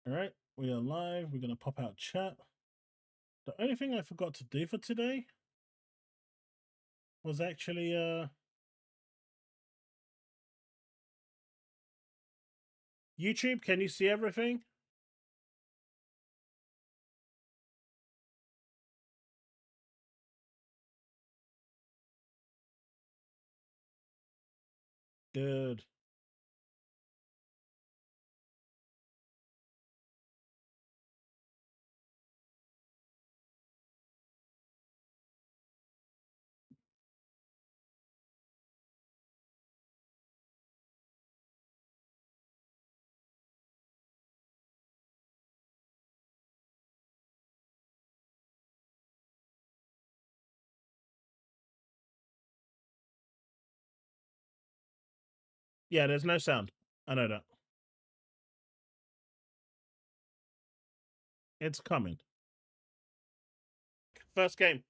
All right, we are live. We're going to pop out chat. The only thing I forgot to do for today was actually YouTube. Can you see everything? Good. Yeah, there's no sound. I know that. It's coming. First game.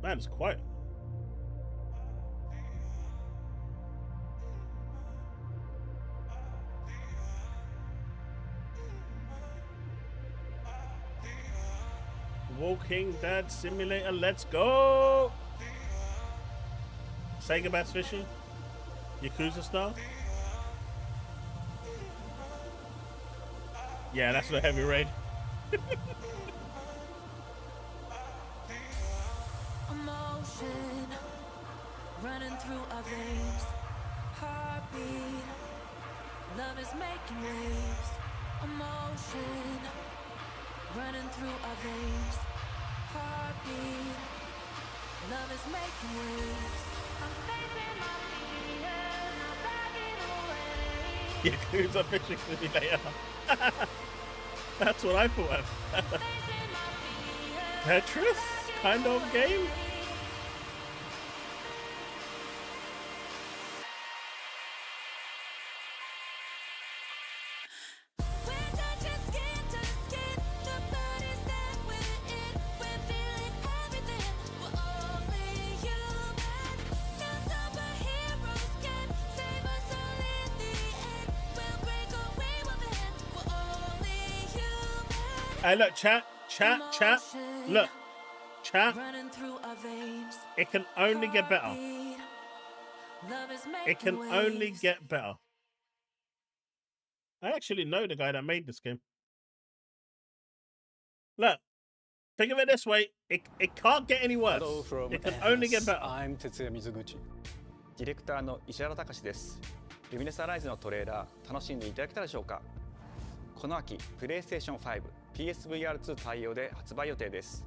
Man, it's quiet. Walking Dead Simulator, let's go! Sega Bass Fishing? Yakuza style? Yeah, that's the heavy rain. Emotion running through our veins, heartbeat, love is making waves. Emotion running through our veins, heartbeat, love is making waves. I'm facing my fears, not backing away. Yakuza Fishing Simulator. That's what I thought of. Tetris kind of game? Hey, look, chat. Look, chat. It can only get better. It can only get better. I actually know the guy that made this game. Look, think of it this way. It can't get any worse. It can only get better. I'm Tetsuya Mizuguchi. ディレクターの石原隆です。ルミネスアライズのトレーラー楽しんでいただけたでしょうか。この秋、PlayStation 5、PSVR2 対応で発売予定です。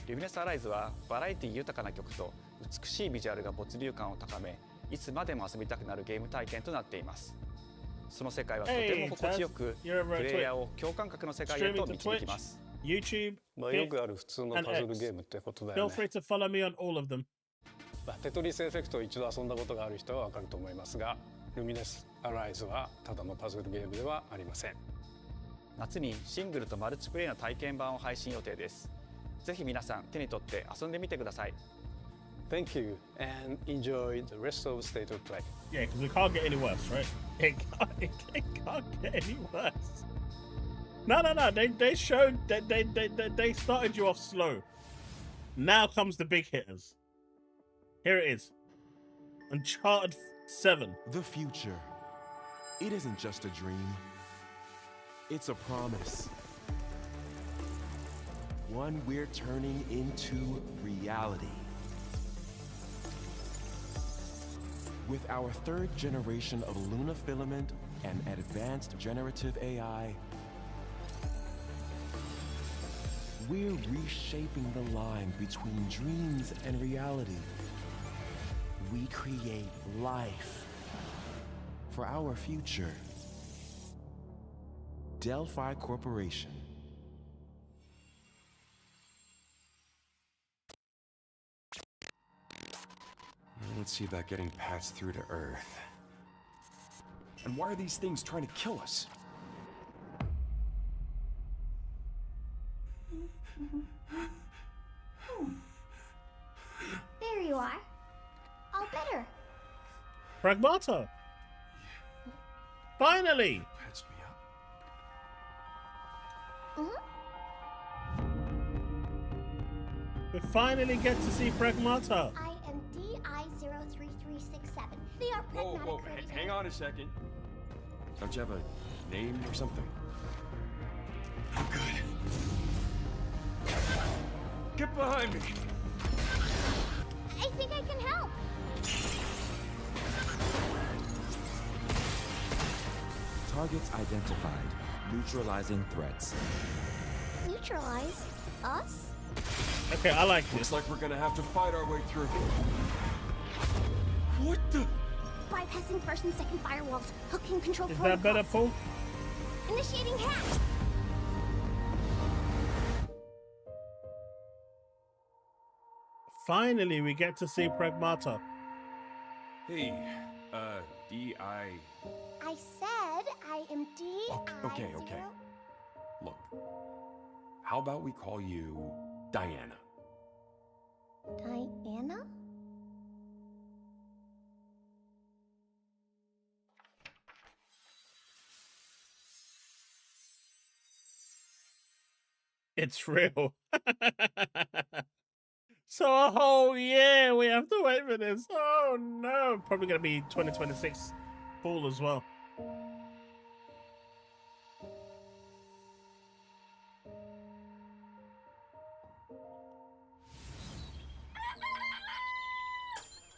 ルミネスアライズはバラエティ豊かな曲と美しいビジュアルが没入感を高め、いつまでも遊びたくなるゲーム体験となっています。その世界はとても心地よく、プレイヤーを共感覚の世界へと導きます。YouTube, よくある普通のパズルゲームってことだよね。Feel free to follow me on all of them. テトリスエフェクトを一度遊んだことがある人はわかると思いますが、ルミネスアライズはただのパズルゲームではありません。夏にシングルとマルチプレイの体験版を配信予定です。ぜひ皆さん手に取って遊んでみてください。Thank you and enjoy the rest of State of Play. Yeah, because it can't get any worse, right? It can't get any worse. No. They showed that they started you off slow. Now comes the big hitters. Here it is. Uncharted 7. The future. It isn't just a dream. It's a promise. One we're turning into reality. With our third generation of Luna filament and advanced generative AI, we're reshaping the line between dreams and reality. We create life for our future. Delphi Corporation. Let's see about getting passed through to Earth. And why are these things trying to kill us? There you are. All better. Pragmata. Finally. Patched me up. Mm-hmm. We finally get to see Pragmata. I am DI03367. They are pragmatic. Whoa, hang on a second. Don't you have a name or something? I'm good. Get behind me. I think I can help. Targets identified. Neutralizing threats. Neutralize us? Okay, I like this. Looks like we're gonna have to fight our way through. What the? Bypassing first and second firewalls. Hooking control Is protocols. that better, Paul? Initiating hack. Finally, we get to see Pragmata. Hey, D.I. I said I am DI. Okay. Look, how about we call you Diana? Diana? It's real. So a whole year we have to wait for this. Oh no. Probably gonna be 2026 fall as well.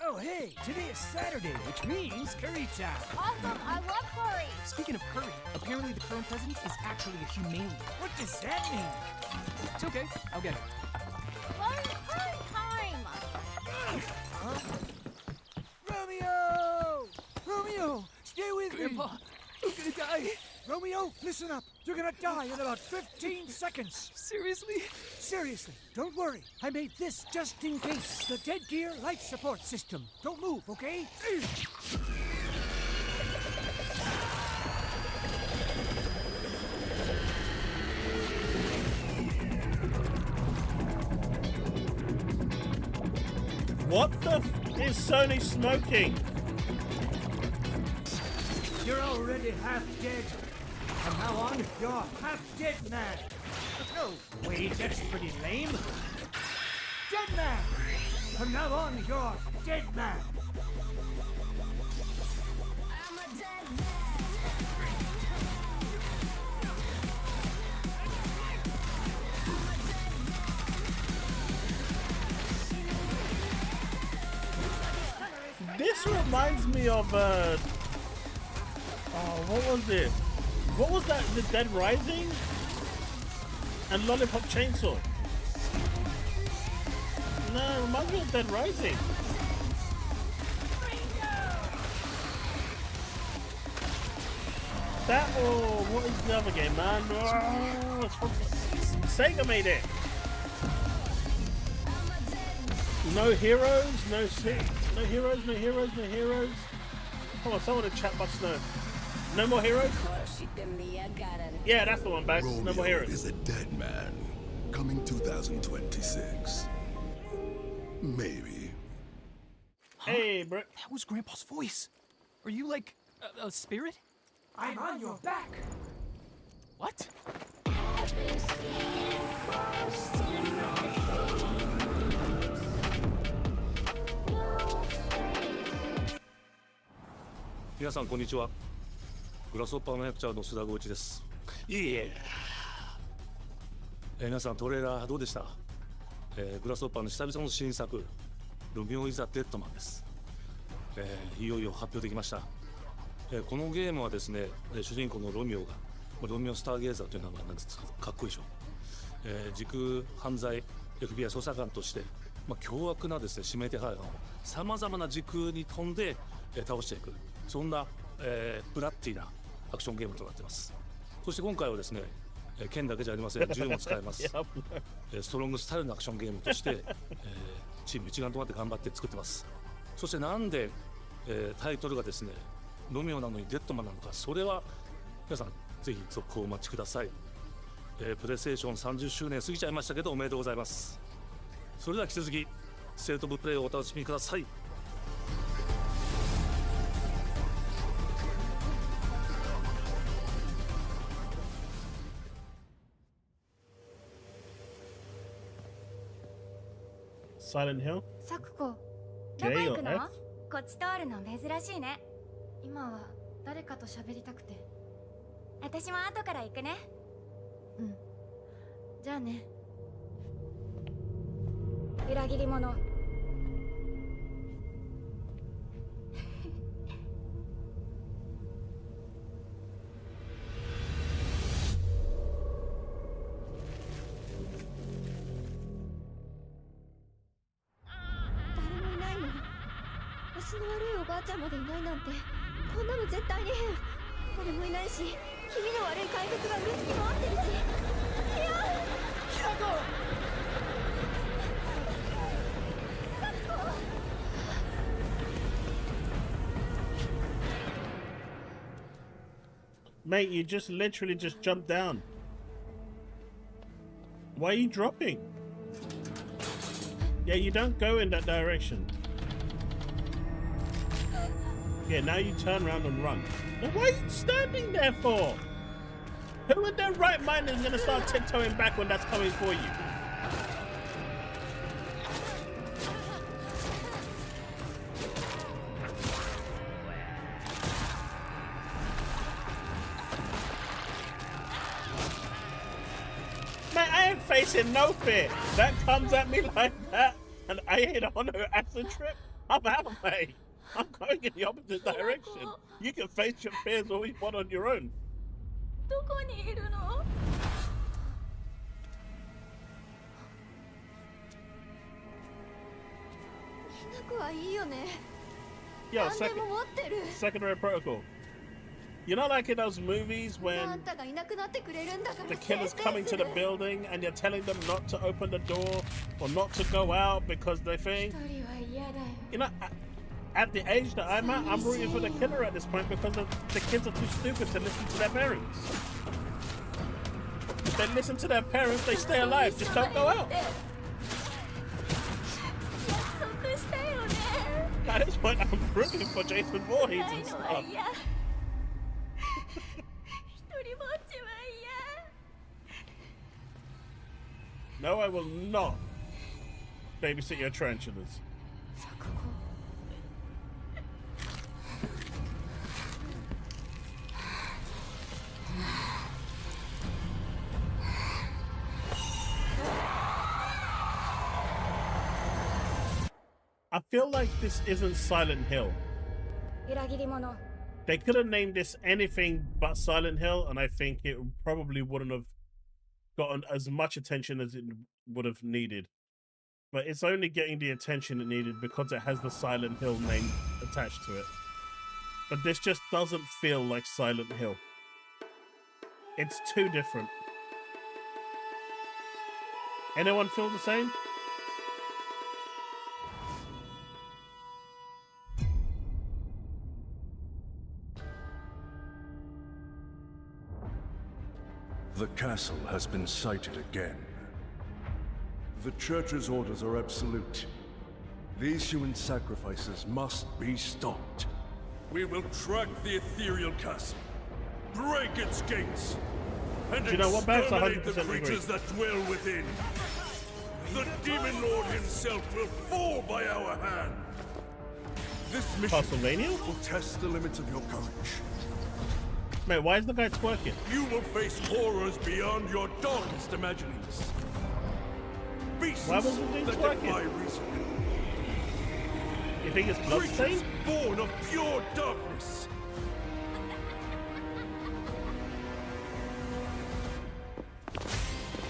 Oh, hey, today is Saturday, which means curry time. Awesome, I love curry. Speaking of curry, apparently the current president is actually a humane. What does that mean? It's okay, I'll get it. Curry time. Romeo! Romeo, stay with me. Grandpa, I'm gonna die. Romeo, listen up. You're gonna die in about 15 seconds. Seriously? Seriously, don't worry. I made this just in case. The Dead Gear Life Support System. Don't move, okay? What the f is Sony smoking? You're already half dead. From now on, you're half dead man. No, wait, that's pretty lame. Dead man. From now on, you're dead man. I'm a dead man. This reminds me of what was it? What was that? The Dead Rising and Lollipop Chainsaw. No, it reminds me of Dead Rising. That or what is the other game, man? Oh, it's from Sega made it. No heroes, no heroes. Come on, someone in the chat must know. No more heroes? Yeah, that's the one, Bags. No more Romeo heroes. is a dead man. Coming 2026. Maybe. Hey, bro. That was Grandpa's voice. Are you like a spirit? I'm on your back. What? 皆さんこんにちは。グラスホッパーの役者の須田剛一です。いえ。皆さんトレーラーどうでした？グラスホッパーの久々の新作ロミオ・イザ・デッドマンです。いよいよ発表できました。このゲームはですね、主人公のロミオがロミオ・スターゲーザーという名前なんですがかっこいいでしょ。時空犯罪 FBI 捜査官として、凶悪なですね指名手配犯をさまざまな時空に飛んで、倒していくそんな、ブラッディなアクションゲームとなっています。そして今回はですね、剣だけじゃありません、銃も使えます。ストロングスタイルのアクションゲームとして、チーム一丸となって頑張って作ってます。そそしてなんで、タイトルがですねロミオなのにデッドマンなのか、それは皆さんぜひ続報をお待ちください。プレイステーション30周年過ぎちゃいましたけどおめでとうございます。それでは引き続きステートオブプレイをお楽しみください。Silent Hill? サクコ、どこ行 J く or の？ F? こっち通るの珍しいね。今は誰かと喋りたくて。私も後から行くね。うん。じゃあね。裏切り者。誰もいないの。足の悪いおばあちゃんまでいないなんて、こんなの絶対に変。誰もいないし、気味の悪い怪物がうろつき回ってるし。いや、ヒラコ。Mate, you just literally just jumped down. Why are you dropping? Yeah, you don't go in that direction. Yeah, now you turn around and run. Now, what are you standing there for? Who in their right mind is gonna start tiptoeing back when that's coming for you? Man, I ain't facing no fear. That comes at me like that, and I hit on her acid trip. I'm out, mate. I'm going in the opposite direction. You can face your fears all you want on your own. どこにいるの？ヒナコはいいよね。 Yo, 何でも持ってる。 secondary protocol. You know, like in those movies あ when んたがいなくなってくれるんだから。 the killer's coming to the building and you're telling them not to open the door or not to go out because they 一 think, 人は嫌だよ。 you know, at the age that I'm at, I'm rooting for the killer at this point because the kids are too stupid to listen to their parents. If they listen to their parents, they stay alive. Just don't go out. 約束したよね。 At this point, I'm rooting for Jason Voorhees ない and のは stuff. 嫌。一人ぼっちは嫌。 No, I will not babysit your tarantulas. サクコ。 I feel like this isn't Silent Hill. 裏切り者。 They could have named this anything but Silent Hill, and I think it probably wouldn't have gotten as much attention as it would have needed. But it's only getting the attention it needed because it has the Silent Hill name attached to it. But this just doesn't feel like Silent Hill. It's too different. Anyone feel the same? The castle has been sighted again. The Church's orders are absolute. These human sacrifices must be stopped. We will track the ethereal castle, break its gates, and Do you know what, Babs? exterminate the 100% agree. creatures that dwell within. The Demon Lord himself will fall by our hand. This mission Castlevania? will test the limits of your courage. Mate, why is the guy twerking? You will face horrors beyond your darkest imaginings. Beasts Why was the dude that twerking? defy reason. You think it's Creatures bloodstained? born of pure darkness.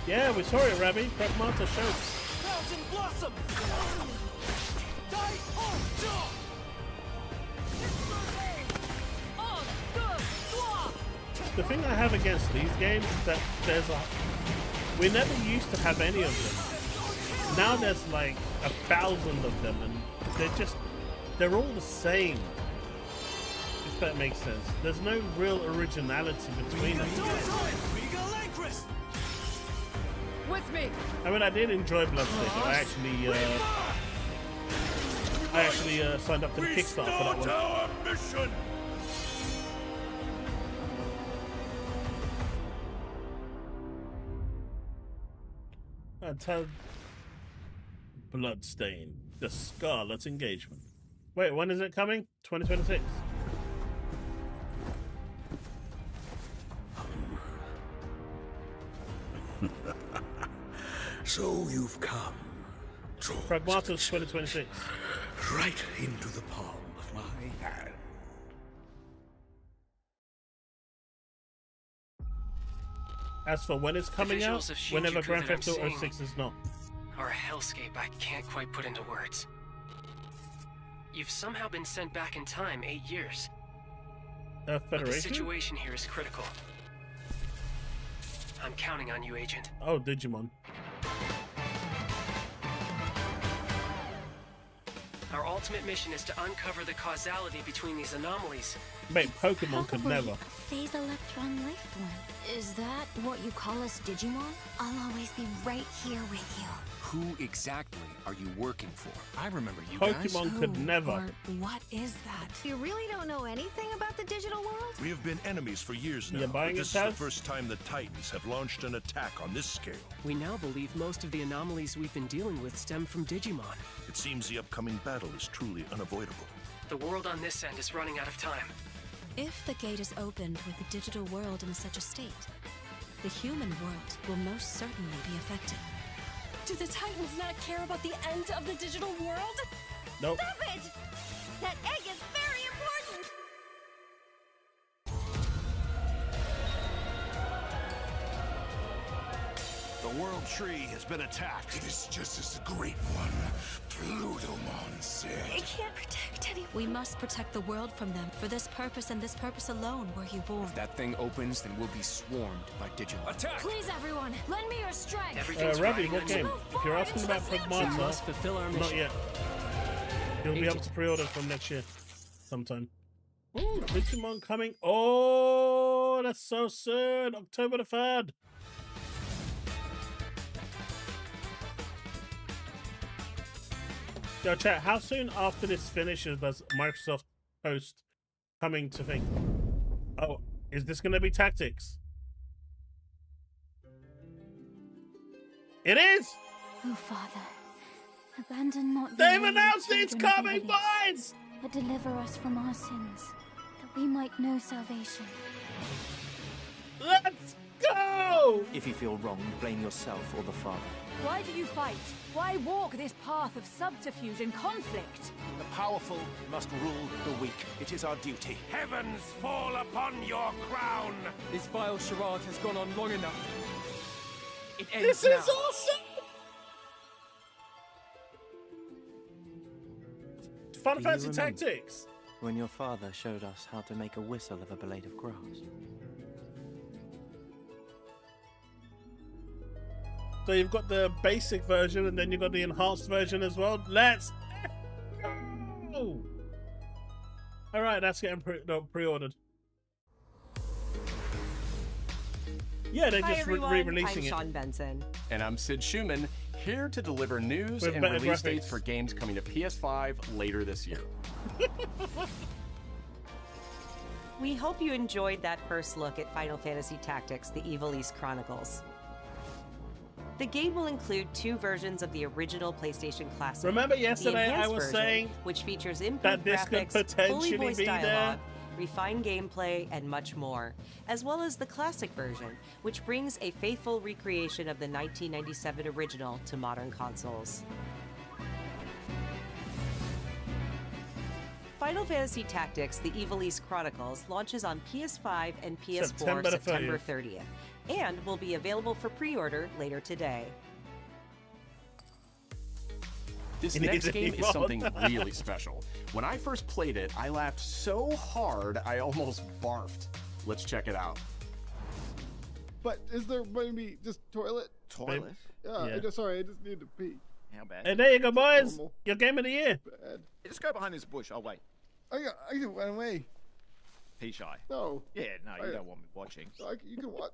Yeah, we saw it, Rabbi. Pragmata showed. Thousand Blossom! Die on jaw! The thing I have against these games is that we never used to have any of them. Now there's like 1,000 of them, and they're just they're all the same. If that makes sense. There's no real originality between them. With me. I mean, I did enjoy Bloodstained. I actually signed up to the Kickstarter for that one. Our mission. Bloodstained, the Scarlet Engagement. Wait, when is it coming? 2026. So you've come. Pragmatos 2026. Right into the palm of my hand. As for when it's coming out, whenever Grand Theft Auto 6 is not. Or a hellscape I can't quite put into words. You've somehow been sent back in time 8 years. But the Federation? situation here is critical. I'm counting on you, Agent. Oh, Digimon. Our ultimate mission is to uncover the causality between these anomalies. Mate, Pokemon could Probably never. a phase electron life form. Is that what you call us Digimon? I'll always be right here with you. Who exactly are you working for? I remember you guys. Pokemon could never. Or what is that? You really don't know anything about the digital world? We have been enemies for years now. You're buying but it, this is the Taz? first time the Titans have launched an attack on this scale. We now believe most of the anomalies we've been dealing with stem from Digimon. It seems the upcoming battle is truly unavoidable. The world on this end is running out of time. If the gate is opened with the digital world in such a state, the human world will most certainly be affected. Do the Titans not care about the end of the digital world? Nope. Stop it! That egg is very important! The World Tree has been attacked. It is just as the Great One, Plutomon, said. It can't protect anyone. We must protect the world from them. For this purpose and this purpose alone were you born. If that thing opens, then we'll be swarmed by Digimon. Attack! Please, everyone, lend me your strength. Everything's Ravi, riding what on game? you. If you're asking about We Pragmata, must fulfill our not mission. yet. You'll be able Agent. to pre-order from next year, sometime. Ooh, Digimon coming. Oh, that's so soon. October the 3rd. Yo, chat, how soon after this finishes does Microsoft post coming to think? Oh, is this going to be Tactics? It is! Oh, Father, abandon not They've your announced children it's of coming, Ivalice, boys! but deliver us from our sins, that we might know salvation. Let's go! If you feel wrong, blame yourself or the Father. Why do you fight? Why walk this path of subterfuge and conflict? The powerful must rule the weak. It is our duty. Heavens fall upon your crown! This vile charade has gone on long enough. It ends This now. is awesome! Final Do you Fantasy remember Tactics! when your father showed us how to make a whistle of a blade of grass? So you've got the basic version and then you've got the enhanced version as well. Let's go! Alright, that's getting pre-ordered. Yeah, they're Hi just everyone, re-releasing I'm it. Sean Benson. And I'm Sid Schumann, here to deliver news With and better release graphics. dates for games coming to PS5 later this year. We hope you enjoyed that first look at Final Fantasy Tactics: The Evil East Chronicles. The game will include 2 versions of the original PlayStation Classic. Remember The yesterday I enhanced was version, saying which features that improved this could graphics, fully potentially voiced be there? dialogue, refined gameplay, and much more, as well as the classic version, which brings a faithful recreation of the 1997 original to modern consoles. Final Fantasy Tactics: The Evil East Chronicles launches on PS5 and PS4 September the September 30th, and will be available for pre-order later today. This It next is game is evil. something really special. When I first played it, I laughed so hard I almost barfed. Let's check it out. But is there maybe just toilet? Toilet? Yeah, Yeah. sorry, I just need to pee. How bad? And there you go, boys. Normal. Your game of the year. Bad. Just go behind this bush. I'll wait. I can run away. Pea shy. No. Yeah, no, you don't want me watching. You can watch.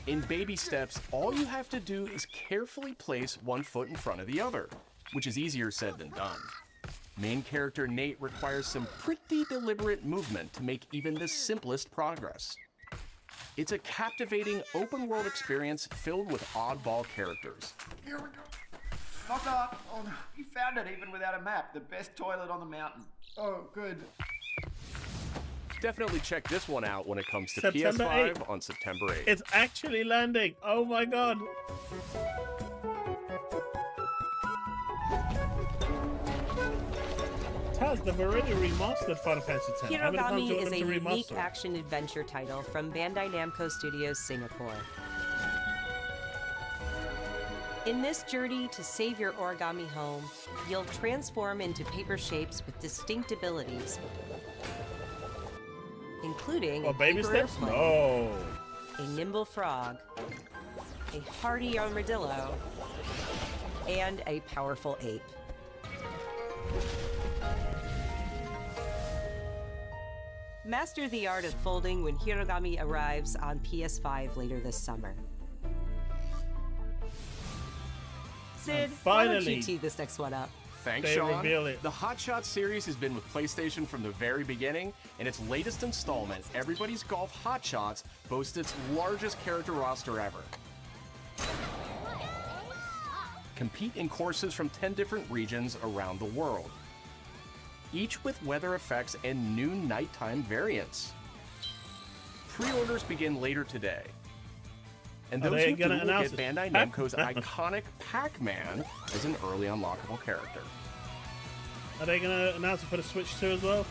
In baby steps, all you have to do is carefully place one foot in front of the other, which is easier said than done. Main character Nate requires some pretty deliberate movement to make even the simplest progress. It's a captivating open-world experience filled with oddball characters. Here we go. Knock, knock. Oh, no. You found it even without a map. The best toilet on the mountain. Oh, good. Definitely check this one out when it comes to September PS5 8th. on September 8th. It's actually landing. Oh my god. Taz, they've already remastered Final Fantasy X. How many times do you Hirogami want is them a to unique remaster? action-adventure title from Bandai Namco Studios Singapore. In this journey to save your origami home, you'll transform into paper shapes with distinct abilities, including a baby paper steps? airplane, No. a nimble frog, a hardy armadillo, and a powerful ape. Master the art of folding when Hirogami arrives on PS5 later this summer. Sid, why don't you finally, tee this next one up? Thanks, They Sean. reveal it. The Hot Shot series has been with PlayStation from the very beginning, and its latest installment, Everybody's Golf Hot Shots, boasts its largest character roster ever. Compete in courses from 10 different regions around the world, each with weather effects and new nighttime variants. Pre-orders begin later today. And Are those they who do gonna will announce get it? Bandai Namco's iconic Pac-Man as an early unlockable character. Are they gonna announce it for the Switch too as well?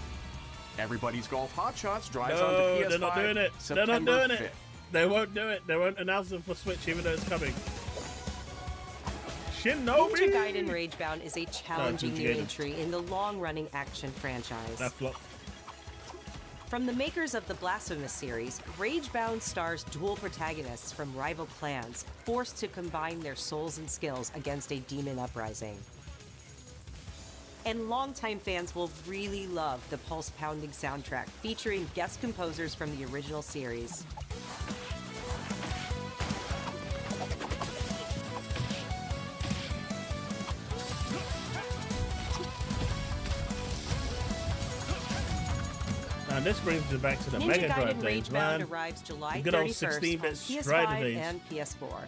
Everybody's Golf Hot Shots drives No, onto PS5 they're not doing it. They're not September doing 5th. it. They won't do it. They won't announce it for Switch even though it's coming. Shinobi! Ninja Gaiden Ragebound is a challenging Ninja new Gaiden. entry in the long-running action franchise. That flop. From the makers of the Blasphemous series, Ragebound stars dual protagonists from rival clans, forced to combine their souls and skills against a demon uprising. And longtime fans will really love the pulse-pounding soundtrack featuring guest composers from the original series. Now this brings me back to the Ninja Mega Gaiden Drive days, Ragebound man. arrives July Good old 31st 16-bit on Strider PS5 days. and PS4.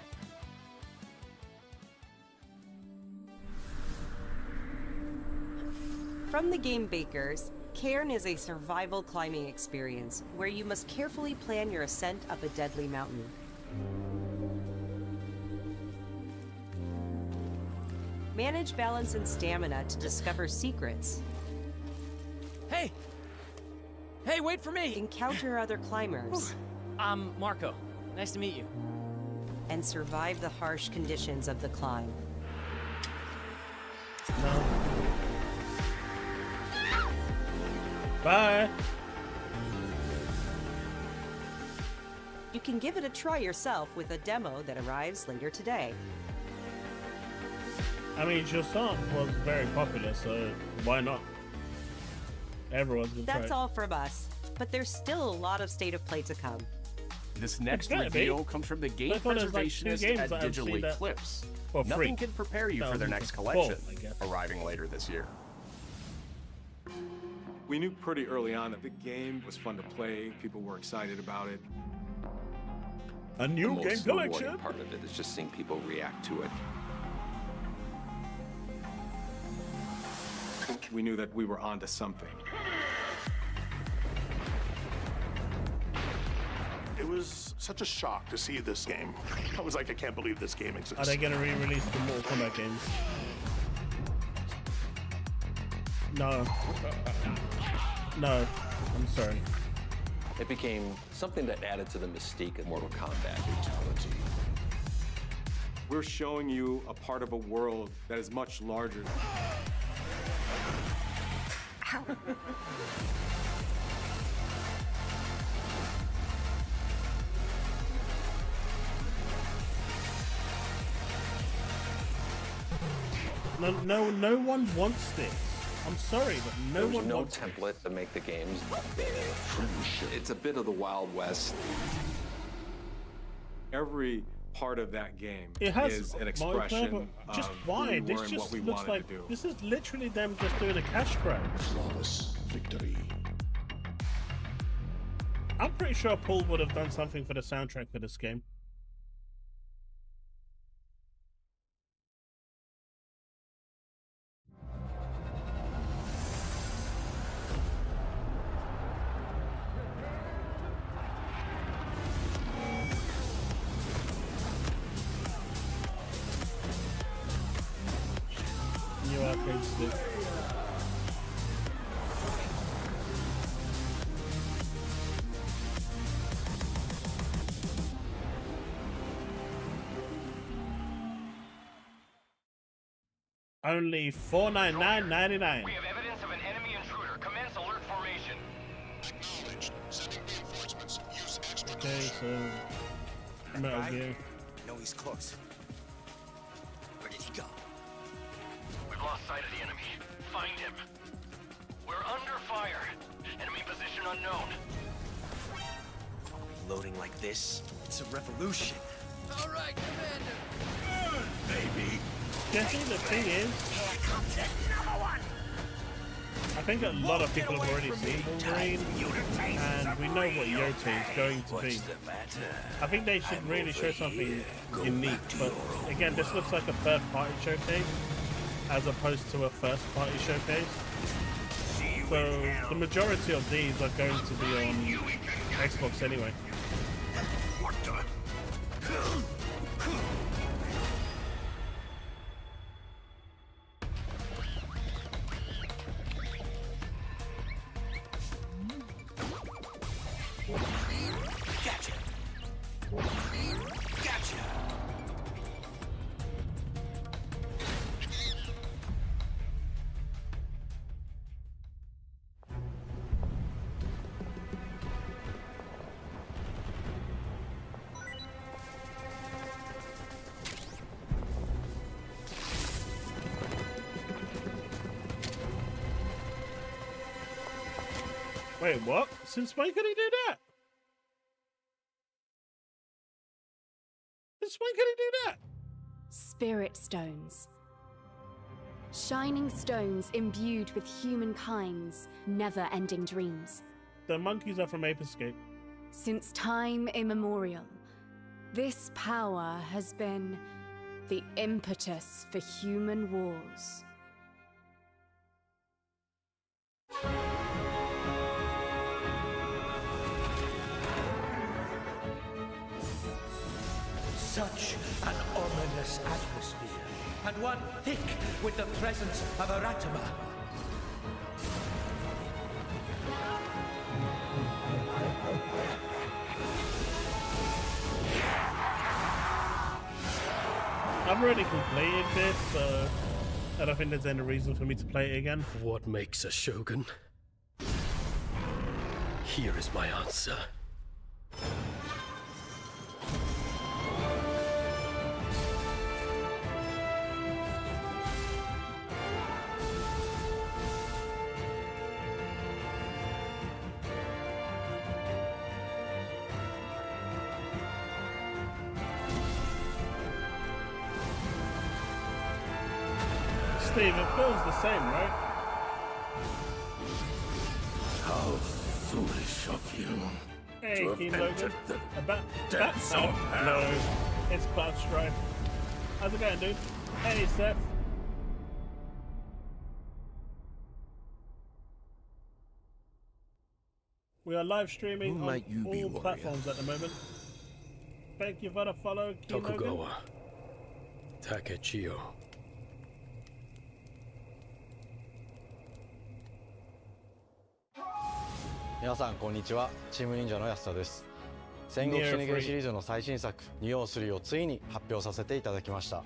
From the game bakers, Cairn is a survival climbing experience where you must carefully plan your ascent up a deadly mountain. Manage balance and stamina to discover secrets. Hey! Hey, wait for me! Encounter other climbers. I'm Marco. Nice to meet you. And survive the harsh conditions of the climb. Bye. You can give it a try yourself with a demo that arrives later today. I mean, Jusant was very popular, so why not? Everyone's gonna try That's it. all from us, but there's still a lot of State of Play to come. This next gotta be. reveal comes from the game I thought it was like 2 preservationist games at that I've Digital seen that Eclipse. for free. Nothing can prepare you for their next collection, I guess. arriving later this year. We knew pretty early on that the game was fun to play. People were excited about it. A new the game most collection. rewarding part of it is just seeing people react to it. We knew that we were onto something. It was such a shock to see this game. I was like, I can't believe this game exists. Are they gonna re-release the Mortal Kombat games? No. No. I'm sorry. It became something that added to the mystique of Mortal Kombat fatality. We're showing you a part of a world that is much larger. No one wants this. I'm sorry, but no one no wants template this. to make the games. It's a bit of the Wild West. Every part of that game It has is an multiplayer, expression but just of why? who we This were and just what we looks wanted like to do. this is literally them just doing a cash grab. Flawless victory. I'm pretty sure Paul would have done something for the soundtrack for this game. New arcade stick. Only $499.99. We have evidence of an enemy intruder. Commence alert formation. Acknowledged. Sending reinforcements. Use expert Okay, so Metal Gear. No, he's close. Where did he go? We've lost sight of the enemy. Find him. We're under fire. Enemy position unknown. Loading like this? It's a revolution. All right, Commander. baby. Jesse, the thing is, I think a lot of people have already seen Wolverine, and we know what Yote is going to be. I think they should really show something unique, but again, this looks like a third-party showcase as opposed to a first-party showcase. So the majority of these are going to be on Xbox anyway. Gotcha. Gotcha. Wait, what? Since when could he do that? Since when could he do that? Spirit stones. Shining stones imbued with humankind's never-ending dreams. The monkeys are from Ape Escape. Since time immemorial, this power has been the impetus for human wars. Such an ominous atmosphere, and one thick with the presence of Aratama. I've already completed this, so I don't think there's any reason for me to play it again. What makes a shogun? Here is my answer. Steve, it feels the same, right? How foolish of you Hey, to have King entered Logan. the About depths of hell. No, it's Cloud Strife. How's it going, dude? Hey, Seth. We are live streaming Who on might you be, all warrior? platforms at the moment. Thank you for the follow, King Logan. Tokugawa. Takechio. 皆さんこんにちは、チーム忍者の安田です。戦国シネゲーシリーズの最新作「203」をついに発表させていただきました。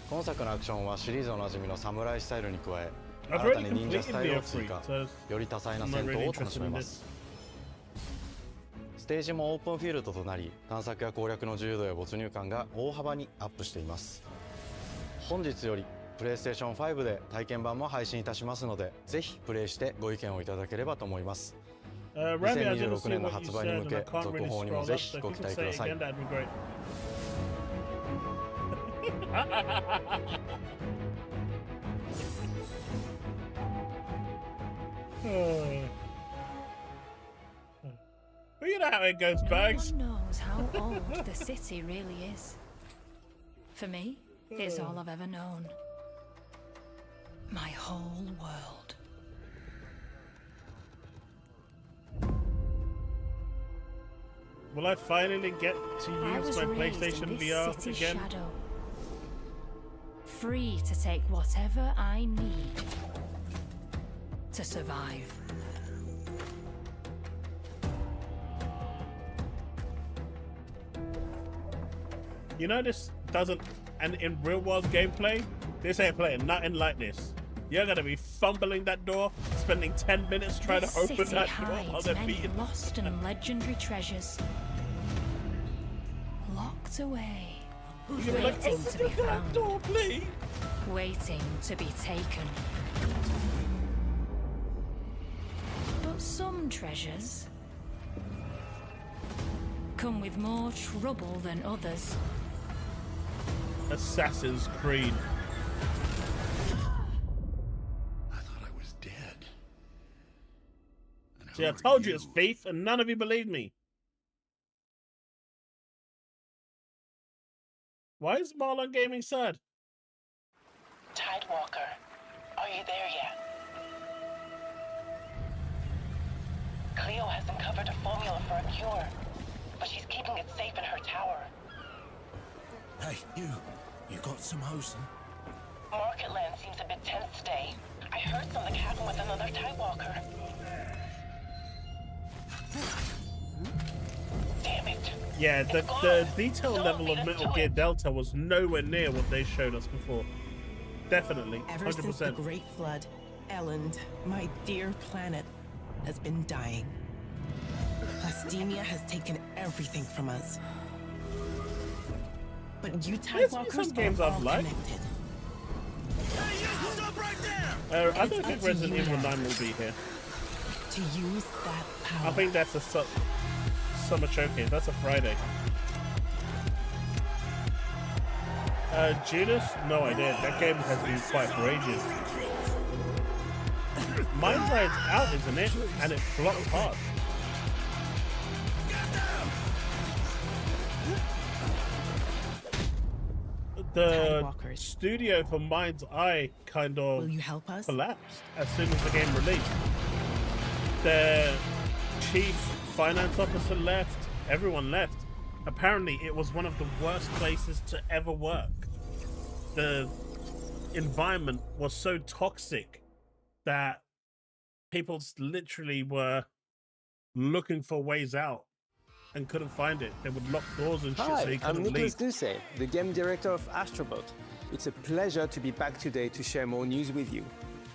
今作のアクションはシリーズおなじみのサムライスタイルに加え、新たに忍者スタイルを追加、より多彩な戦闘を楽しめます。ステージもオープンフィールドとなり、探索や攻略の自由度や没入感が大幅にアップしています。本日より PlayStation 5で体験版も配信いたしますので、ぜひプレイしてご意見をいただければと思います。2026年の発売に向け、続報にもぜひご期待ください。Well, you know how it goes, Bags. No one knows how old the city really is. For me, it's all I've ever known. My whole world. Will I finally get to use my PlayStation VR again? Shadow. Free to take whatever I need to survive. You know this doesn't, and in real world gameplay, this ain't playing nothing like this. You're gonna be fumbling that door, spending 10 minutes trying to open that door while they're beating. Lost and legendary treasures, locked away, waiting to be found, door, please. Waiting to be taken. But some treasures come with more trouble than others. Assassin's Creed. I thought I was dead. See, I told you it's thief, and none of you believed me. Why is Marlon Gaming sad? Tidewalker, are you there yet? Cleo has uncovered a formula for a cure, but she's keeping it safe in her tower. Hey, you got some hosen? Marketland seems a bit tense today. I heard something happen with another Tidewalker. Damn it. Yeah, the detail level of Metal Gear Delta was nowhere near what they showed us before. Definitely, 100%. Ever since the Great Flood, Elland, my dear planet, has been dying. Plastemia has taken everything from us. But you Tidewalkers games are I've all liked. connected. I don't think Resident Evil 9 will be here. To use that power. I think that's a summer showcase. That's a Friday. Judas? No idea. That game has been quite for ages. Mind's Eye's out, isn't it? And it flopped hard. The studio for Mind's Eye kind of Will you help us? collapsed as soon as the game released. The chief finance officer left, everyone left. Apparently it was one of the worst places to ever work. The environment was so toxic that people literally were looking for ways out and couldn't find it. They would lock doors and shit so you Hi, I'm couldn't Nicholas leave. Duce, the game director of Astrobot. It's a pleasure to be back today to share more news with you.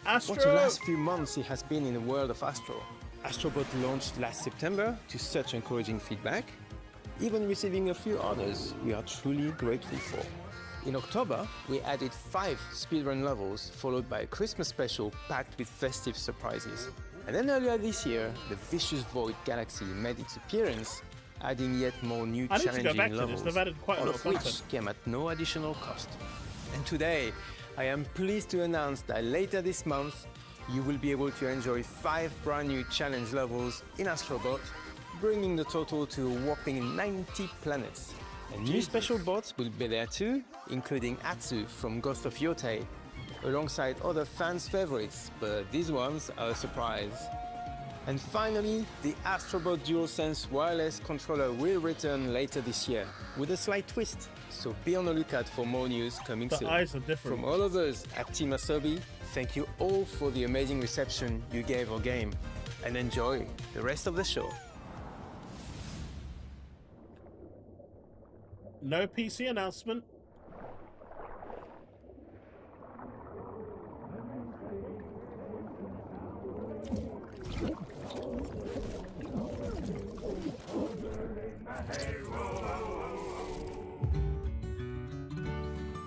Astro! What the last few months it has been in the world of Astro. Astrobot launched last September to such encouraging feedback, even receiving a few honors we are truly grateful for. In October, we added 5 speedrun levels, followed by a Christmas special packed with festive surprises. And then earlier this year, the Vicious Void Galaxy made its appearance, adding yet more new I need to go challenging back to this. levels, They've added quite a all lot of of which content. came at no additional cost. And today, I am pleased to announce that later this month, you will be able to enjoy 5 brand new challenge levels in Astrobot, bringing the total to a whopping 90 planets. And new special bots will be there too, including Atsu from Ghost of Yotei, alongside other fans' favorites, but these ones are a surprise. And finally, the Astrobot DualSense wireless controller will return later this year, with a slight twist. So be on the lookout for more news coming The soon. eyes are different. From all of us at Team Asobi, thank you all for the amazing reception you gave our game, and enjoy the rest of the show. No PC announcement.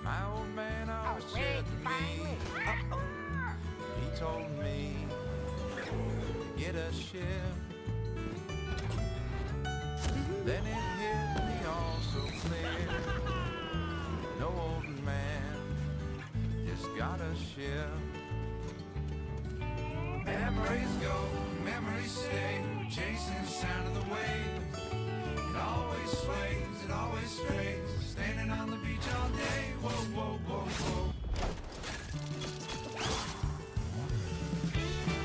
My old man always said to me, told me to get a ship. Then it hit me all so clear. No old man just got a ship. Memories go, memories stay. We're chasing the sound of the waves. It always sways, it always strays. Standing on the beach all day. Whoa, whoa, whoa, whoa.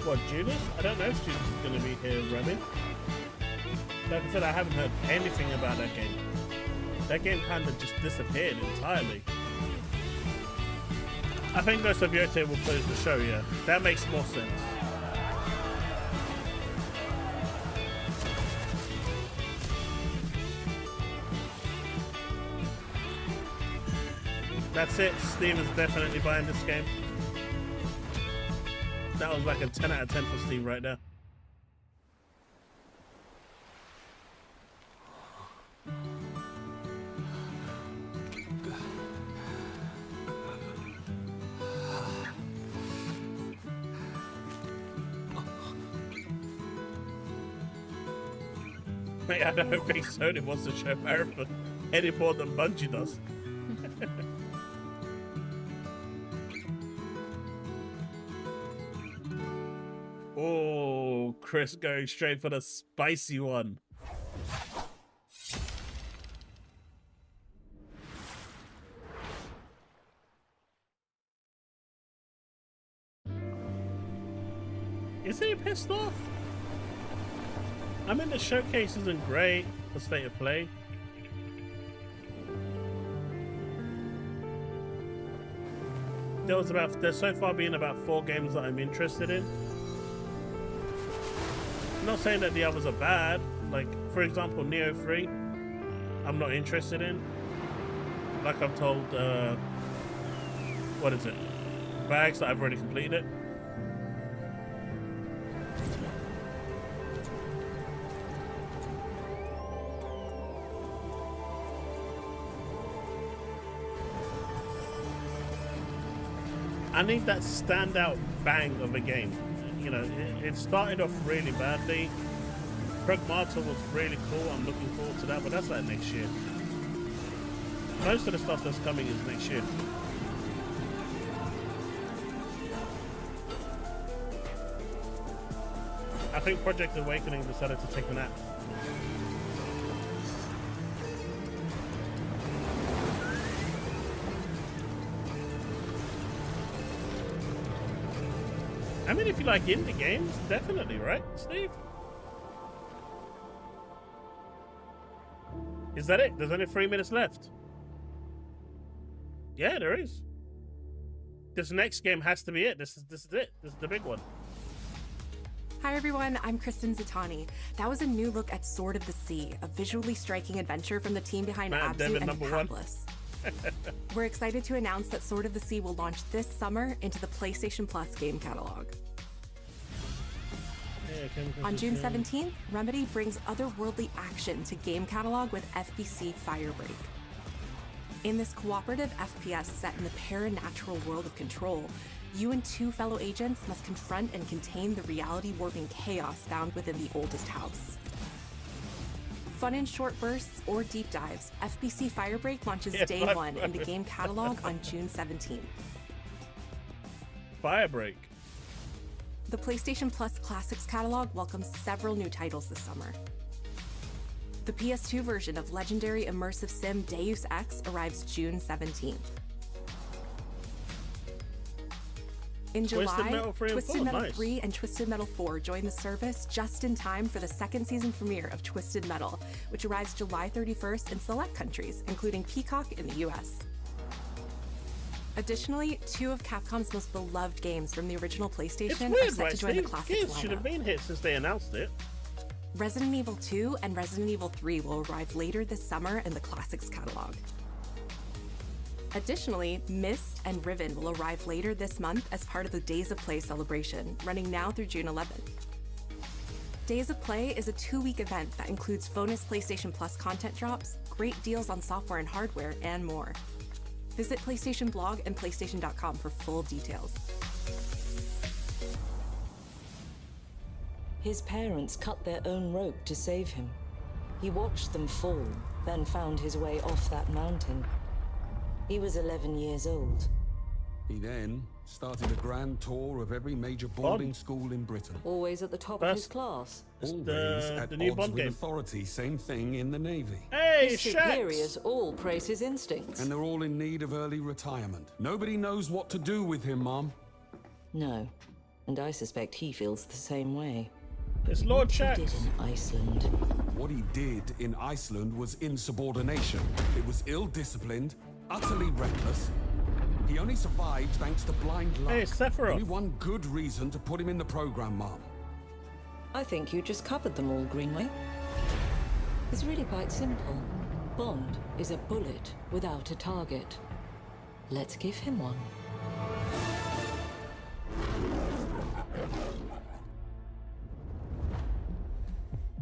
What, Judas? I don't know if Judas is going to be here, Remy. Like I said, I haven't heard anything about that game. That game kind of just disappeared entirely. I think Ghost of Yote will close the show, yeah. That makes more sense. That's it. Steam is definitely buying this game. That was like a 10 out of 10 for Steam right there. Mate, I don't think Sony wants to show Marathon any more than Bungie does. Oh, Chris going straight for the spicy one. Is he pissed off? I mean, the showcase isn't great for State of Play. There's so far been about 4 games that I'm interested in. I'm not saying that the others are bad. Like, for example, Neo 3, I'm not interested in. Like I've told, what is it? Bags that I've already completed it. I need that standout bang of a game. You know, it started off really badly. Pragmata was really cool. I'm looking forward to that, but that's like next year. Most of the stuff that's coming is next year. I think Project Awakening decided to take a nap. I mean, if you like indie games, definitely, right, Steve? Is that it? There's only 3 minutes left. Yeah, there is. This next game has to be it. This is it. This is the big one. Hi everyone, I'm Kristen Zatani. That was a new look at Sword of the Sea, a visually striking adventure from the team behind Abzu and Pathless. We're excited to announce that Sword of the Sea will launch this summer into the PlayStation Plus game catalog. On June 17th, Remedy brings otherworldly action to game catalog with FBC Firebreak. In this cooperative FPS set in the paranatural world of Control, you and 2 fellow agents must confront and contain the reality-warping chaos found within the oldest house. Fun in short bursts or deep dives, FBC Firebreak launches day 1 in the game catalog on June 17th. Firebreak. The PlayStation Plus Classics catalog welcomes several new titles this summer. The PS2 version of legendary immersive sim Deus Ex arrives June 17th. In July, Twisted Metal 3 and Twisted Metal 4 join the service just in time for the 2nd season premiere of Twisted Metal, which arrives July 31st in select countries, including Peacock in the US. Additionally, 2 of Capcom's most beloved games from the original PlayStation are set to join the Classics lineup. Should have been here since they announced it. Resident Evil 2 and Resident Evil 3 will arrive later this summer in the Classics catalog. Additionally, Myst and Riven will arrive later this month as part of the Days of Play celebration, running now through June 11th. Days of Play is a 2-week event that includes bonus PlayStation Plus content drops, great deals on software and hardware, and more. Visit PlayStation Blog and PlayStation.com for full details. His parents cut their own rope to save him. He watched them fall, then found his way off that mountain. He was 11 years old. He then started a grand tour of every major boarding school in Britain. Always at the top of his class. Always at new odds Bond with game. authority. Same thing in the Navy. Hey, His superiors all praise his instincts. And they're all in need of early retirement. Nobody knows what to do with him, Mom. No, and I suspect he feels the same way. It's Lord What he Shax. did in Iceland. What he did in Iceland was insubordination. It was ill-disciplined, utterly reckless. He only survived thanks to blind luck. Hey, Sephiroth. Only one good reason to put him in the program, Mom. I think you just covered them all, Greenway. It's really quite simple. Bond is a bullet without a target. Let's give him one.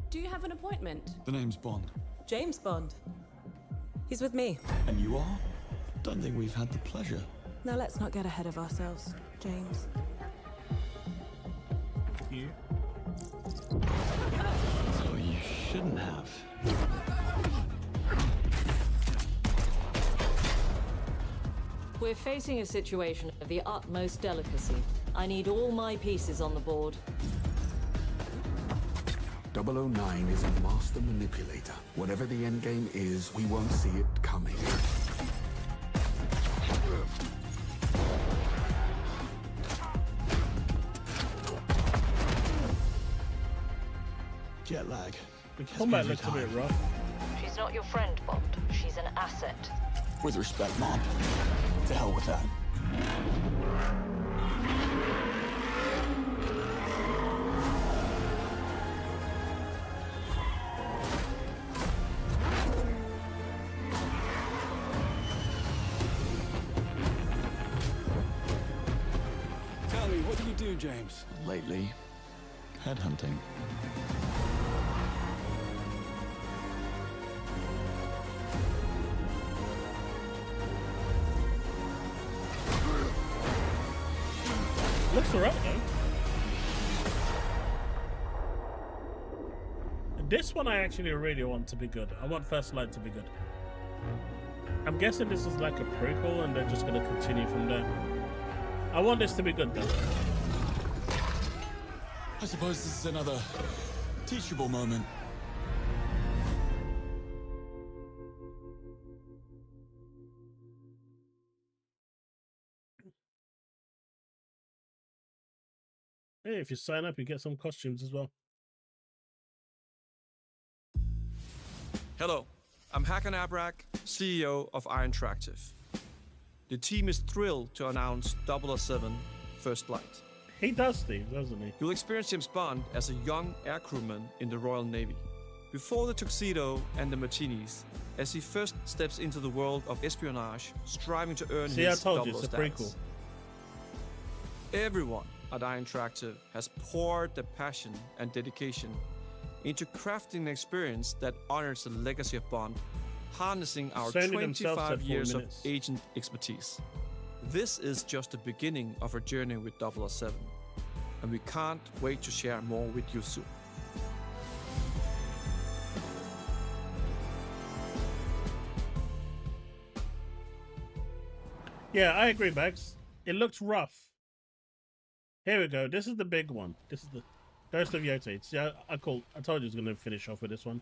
Do you have an appointment? The name's Bond. James Bond. He's with me. And you are? Don't think we've had the pleasure. Now let's not get ahead of ourselves, James. You. So you shouldn't have. We're facing a situation of the utmost delicacy. I need all my pieces on the board. 009 is a master manipulator. Whatever the endgame is, we won't see it coming. Jet lag. The combat looks a bit rough. She's not your friend, Bond. She's an asset. With respect, Mom. To hell with that. Tell me, what do you do, James? Lately, headhunting. Looks alright though. This one I actually really want to be good. I want First Light to be good. I'm guessing this is like a prequel and they're just gonna continue from there. I want this to be good though. I suppose this is another teachable moment. Hey, if you sign up, you get some costumes as well. Hello, I'm Hakan Abrak, CEO of Iron Interactive. The team is thrilled to announce 007 First Light. He does, Steve, doesn't he? You'll experience James Bond as a young air crewman in the Royal Navy. Before the tuxedo and the martinis, as he first steps into the world of espionage, striving to earn See, his I told you, 00 it's a status. prequel. Everyone at Iron Interactive has poured their passion and dedication into crafting an experience that honors the legacy of Bond, harnessing our Sony themselves 25 said 4 years minutes. of agent expertise. This is just the beginning of our journey with 007, and we can't wait to share more with you soon. Yeah, I agree, Bags. It looks rough. Here we go. This is the big one. This is the Ghost of Yoti. See, I told you I was going to finish off with this one.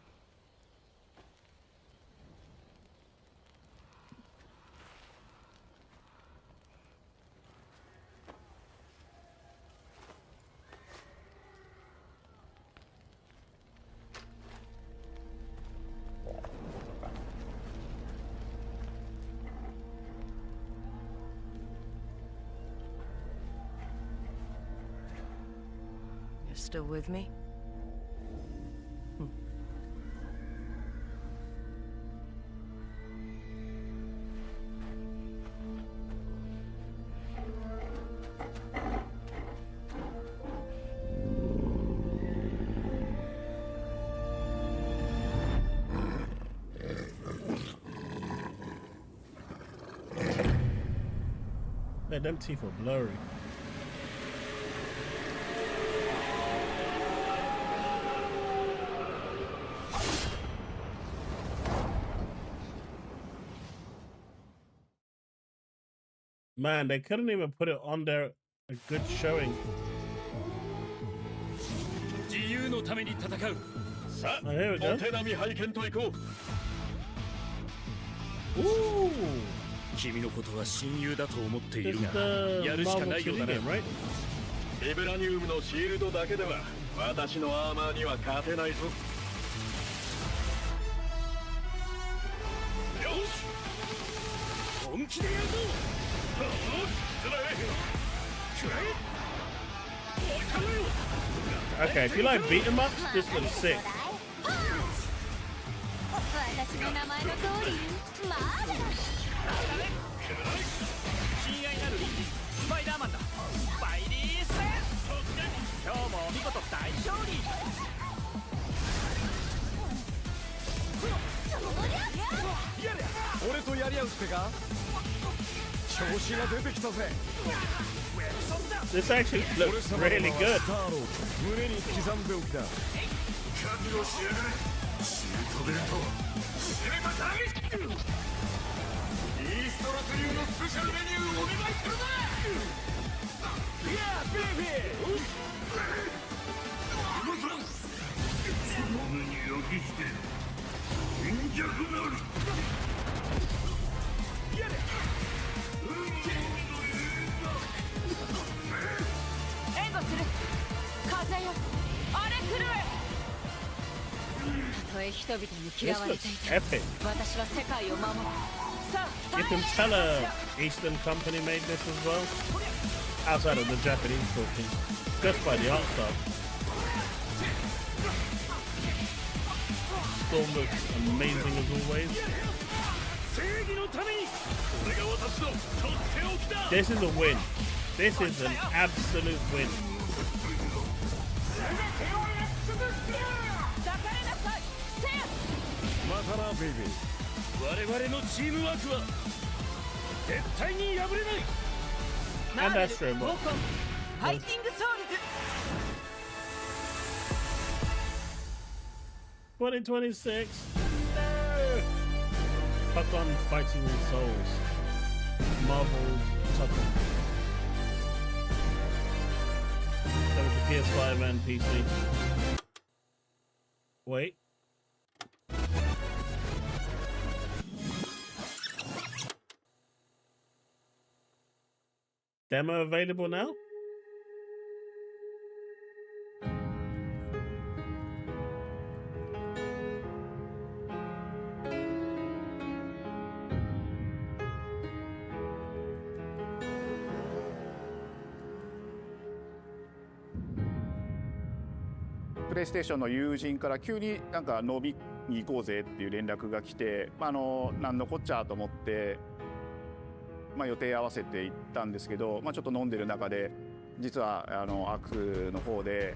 You're still with me? Man, them teeth are blurry. Man, they couldn't even put it on there a good showing. 自由のために戦う。さあ、 here we go. お手並み拝見と行こう。Ooh. 君のことは親友だと思っている This が、 is や the るしか Marvel ないよう 2D だな。 game, right? ビブラニウムのシールドだけでは私のアーマーには勝てないぞ。よし、本気でやるぞ。Okay, if you like beat 'em ups, this looks sick. 私の名前の通りマーベラス。親愛なるスパイダーマンだ。スパイリーセンス。今日もお見事大勝利。俺とやり合うってか。調子が出てきたぜ。 This actually looks really good. 胸に刻んでおきだ。覚悟しやがれ。シートベルト。締めたターゲット。イーストロス流のスペシャルメニューお願いするぜ。いや、ベイビー。その目に焼き付け。貧弱なる。やれ。援護する。風よ、荒れ狂え。たとえ人々に嫌われていて、私は世界を守る。さあ、 You can tell a Eastern company made this as well. Outside of the Japanese talking. Just by the art style. Storm looks amazing as always. This is a win. This is an absolute win. またな、ベイビー。我々のチームワークは絶対に破れない。 And that's true, but ファイティングソウルズ。 2026. No. Fuck on Fighting Souls. Marvel's Tucker. That was the PS5 and PC. Wait. Demo available now? PlayStation の友人から急になんか飲みに行こうぜっていう連絡が来て、なんのこっちゃと思って、予定合わせて行ったんですけど、ちょっと飲んでる中で実はアクの方で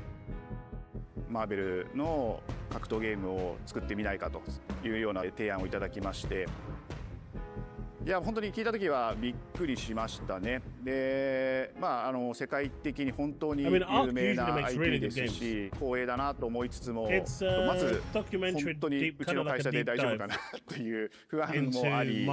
マーベルの格闘ゲームを作ってみないかというような提案をいただきまして、いや本当に聞いた時はびっくりしましたね。で、世界的に本当に有名な IP ですし、光栄だなと思いつつも、まず本当にうちの会社で大丈夫かなという不安もあり。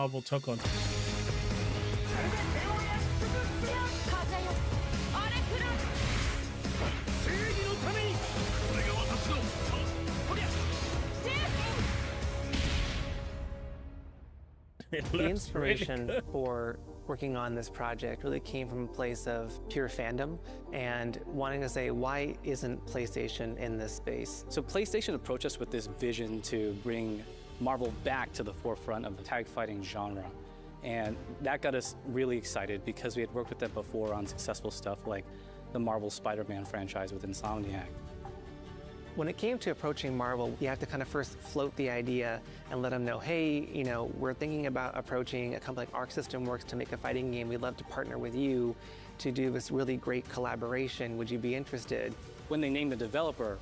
The inspiration for working on this project really came from a place of pure fandom and wanting to say, why isn't PlayStation in this space? So PlayStation approached us with this vision to bring Marvel back to the forefront of the tag fighting genre. And that got us really excited because we had worked with them before on successful stuff like the Marvel Spider-Man franchise with Insomniac. When it came to approaching Marvel, you have to kind of first float the idea and let them know, hey, we're thinking about approaching a company like Arc System Works to make a fighting game. We'd love to partner with you to do this really great collaboration. Would you be interested? When they named the developer,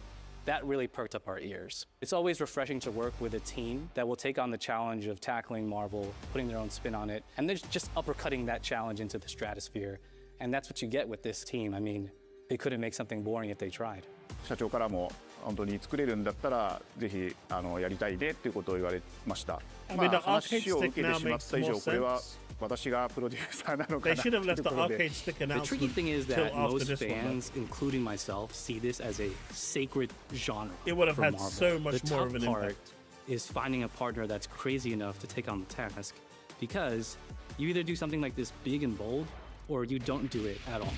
that really perked up our ears. It's always refreshing to work with a team that will take on the challenge of tackling Marvel, putting their own spin on it, and they're just uppercutting that challenge into the stratosphere. And that's what you get with this team. I mean, they couldn't make something boring if they tried. 社長からも本当に作れるんだったらぜひやりたいねっていうことを言われました。話を受けてしまった以上これは私がプロデューサーなのか They な should have という left と the ころで arcade stick The tricky announcement thing is till that after most this one. fans, including myself, see this as a sacred genre. It would have for had Marvel. so much the more tough of an part impact. is finding a partner that's crazy enough to take on the task, because you either do something like this big and bold, or you don't do it at all.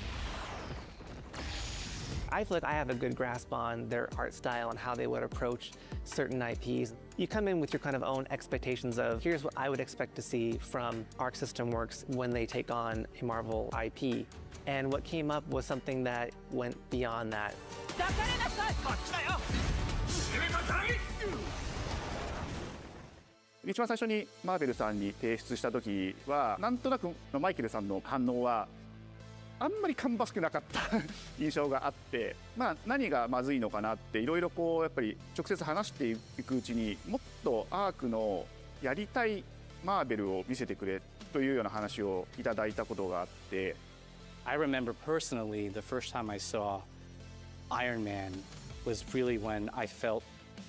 I feel like I have a good grasp on their art style and how they would approach certain IPs. You come in with your kind of own expectations of, here's what I would expect to see from Arc System Works when they take on a Marvel IP. And what came up was something that went beyond that. 一番最初にマーベルさんに提出した時はなんとなくマイケルさんの反応はあんまり芳しくなかった印象があって、まあ、何がまずいのかなっていろいろこうやっぱり直接話していくうちにもっとアークのやりたいマーベルを見せてくれというような話をいただいたことがあって。I remember personally the first time I saw Iron Man was really when I felt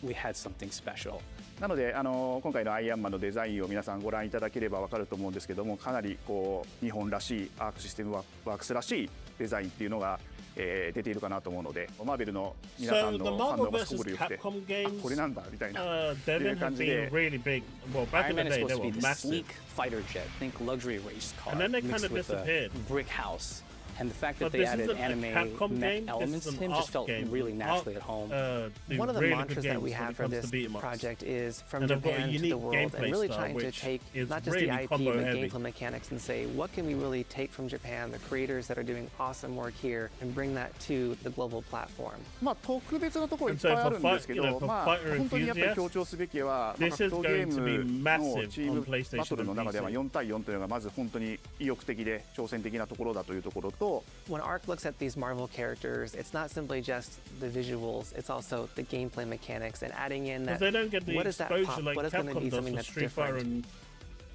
we had something special. なので今回のアイアンマンのデザインを皆さんご覧いただければ分かると思うんですけども、かなりこう日本らしいアークシステムワークスらしいデザインっていうのが、出ているかなと思うので、マーベルの皆さんの反応がすごく良くて、これなんだみたいないう感じで。Really big. Well, back in the Iron Man is day, supposed they to be were this massive. sleek fighter jet, think luxury race car, And then they kind mixed of with disappeared. a brick house. And the fact But that they this added isn't a anime Capcom mech game, this elements is to an him just felt game. really naturally at home. One of the really mantras good that we games when have it for comes to this beat 'em ups. project is from And they've got a Japan to unique the world, gameplay and really style, trying to which take is not just really the IP combo but heavy. gameplay mechanics and say, what can we really take from Japan, the creators that are doing awesome work here, and bring that to the global platform. まあ特別なところいっぱいあるんですけど、まあ本当にやっぱり強調すべきは、格闘ゲームのチームバトルの中では4対4というのがまず本当に意欲的で挑戦的なところだというところと。When Arc looks at these Marvel characters, it's not simply just the visuals, it's also the gameplay mechanics and adding in that they don't get the what is that exposure pop, like what is going to Capcom be does something for that's Street Fighter different. and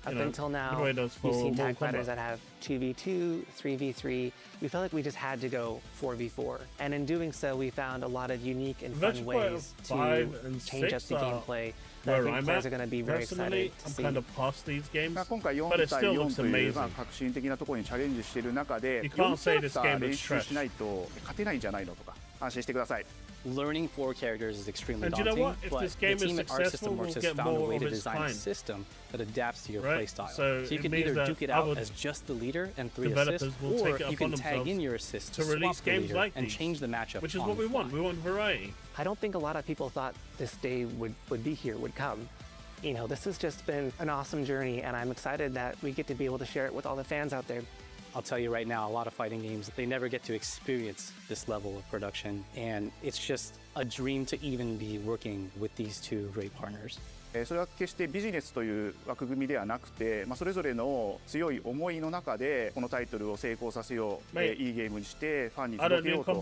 Up until now, does for you've seen Mortal tag fighters Kombat. that have 2v2, 3v3. We felt like we just had to go 4v4. And in doing so, we found a lot of unique and fun Virtua ways to 5 and change up 6 the are gameplay that I where think I'm players at. are going to be very Personally, excited to I'm see. kind of past these games, まあ今回 but 4 it 対 still 4 looks という amazing. まあ革新的なところにチャレンジしている中で You 4 can't キ say ャラク this タ game ー練 is 習しないと勝てないんじゃないのとか安心してください。Learning 4 characters is extremely And you know daunting, what? If but this the game is team at Arc successful, System Works we'll has get found a more way of to its design a kind. system that adapts to your Right? playstyle. So you it can means either that duke it out other as just the leader and 3 developers assists, will or take it you upon can tag themselves in your assists to swap release the games leader, like and these, change the matchup which is on what we the fly. want. We want variety. I don't think a lot of people thought this day would be here, would come. You know, this has just been an awesome journey, and I'm excited that we get to be able to share it with all the fans out there. I'll tell you right now, a lot of fighting games, they never get to experience this level of production, and it's just a dream to even be working with these two great partners. それは決してビジネスという枠組みではなくて、それぞれの強い思いの中でこのタイトルを成功させよう、いいゲームにしてファンに届けようと。The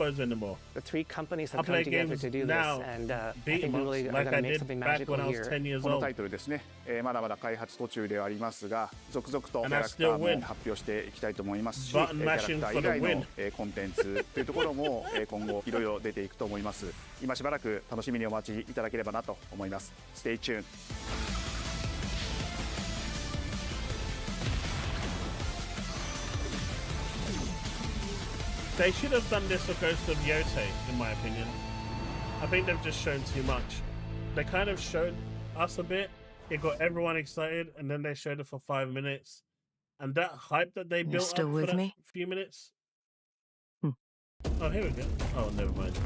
3 companies have come together to do this, and I think we really are going to make something magical here. このタイトルですね、まだまだ開発途中ではありますが、続々とキャラクターも発表していきたいと思いますし、キャラクター以外のコンテンツというところも今後いろいろ出ていくと思います。今しばらく楽しみにお待ちいただければなと思います。Stay tuned. They should have done this for Ghost of Yote, in my opinion. I think they've just shown too much. They kind of showed us a bit. It got everyone excited, and then they showed it for 5 minutes. And that hype that they built up for that few minutes. Oh, here we go. Oh, never mind.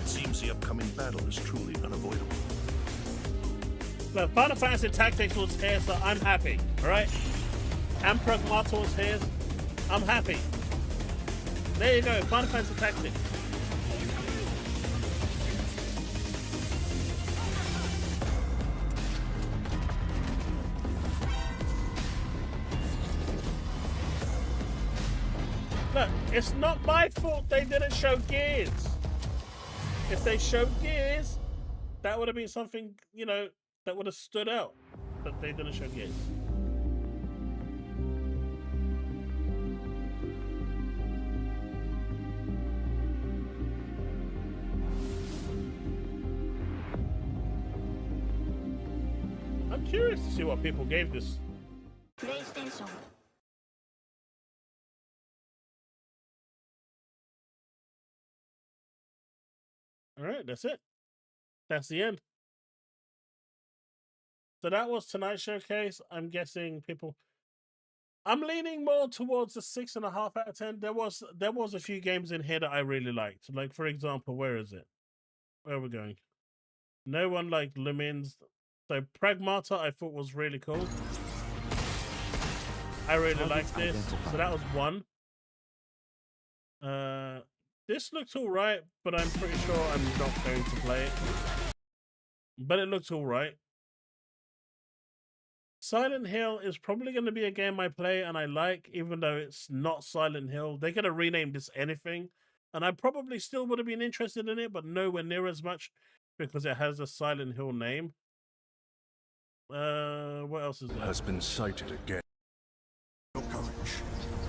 It seems the upcoming battle is truly unavoidable. Look, Final Fantasy Tactics was here, so I'm happy, alright? Emperor Martor was here, I'm happy. There you go, Final Fantasy Tactics. Look, it's not my fault they didn't show Gears. If they showed Gears, that would have been something, you know, that would have stood out. But they didn't show Gears. curious to see what people gave this. PlayStation. All right, that's it. That's the end. So that was tonight's showcase. I'm guessing people. I'm leaning more towards a 6.5 out of 10. There was a few games in here that I really liked. Like, for example, where is it? Where are we going? No one liked Lumins. So Pragmata I thought was really cool. I really liked this. So that was one. This looks alright, but I'm pretty sure I'm not going to play it. But it looks alright. Silent Hill is probably going to be a game I play and I like, even though it's not Silent Hill. They're going to rename this anything, and I probably still would have been interested in it, but nowhere near as much because it has a Silent Hill name. What else is there? Has been sighted again.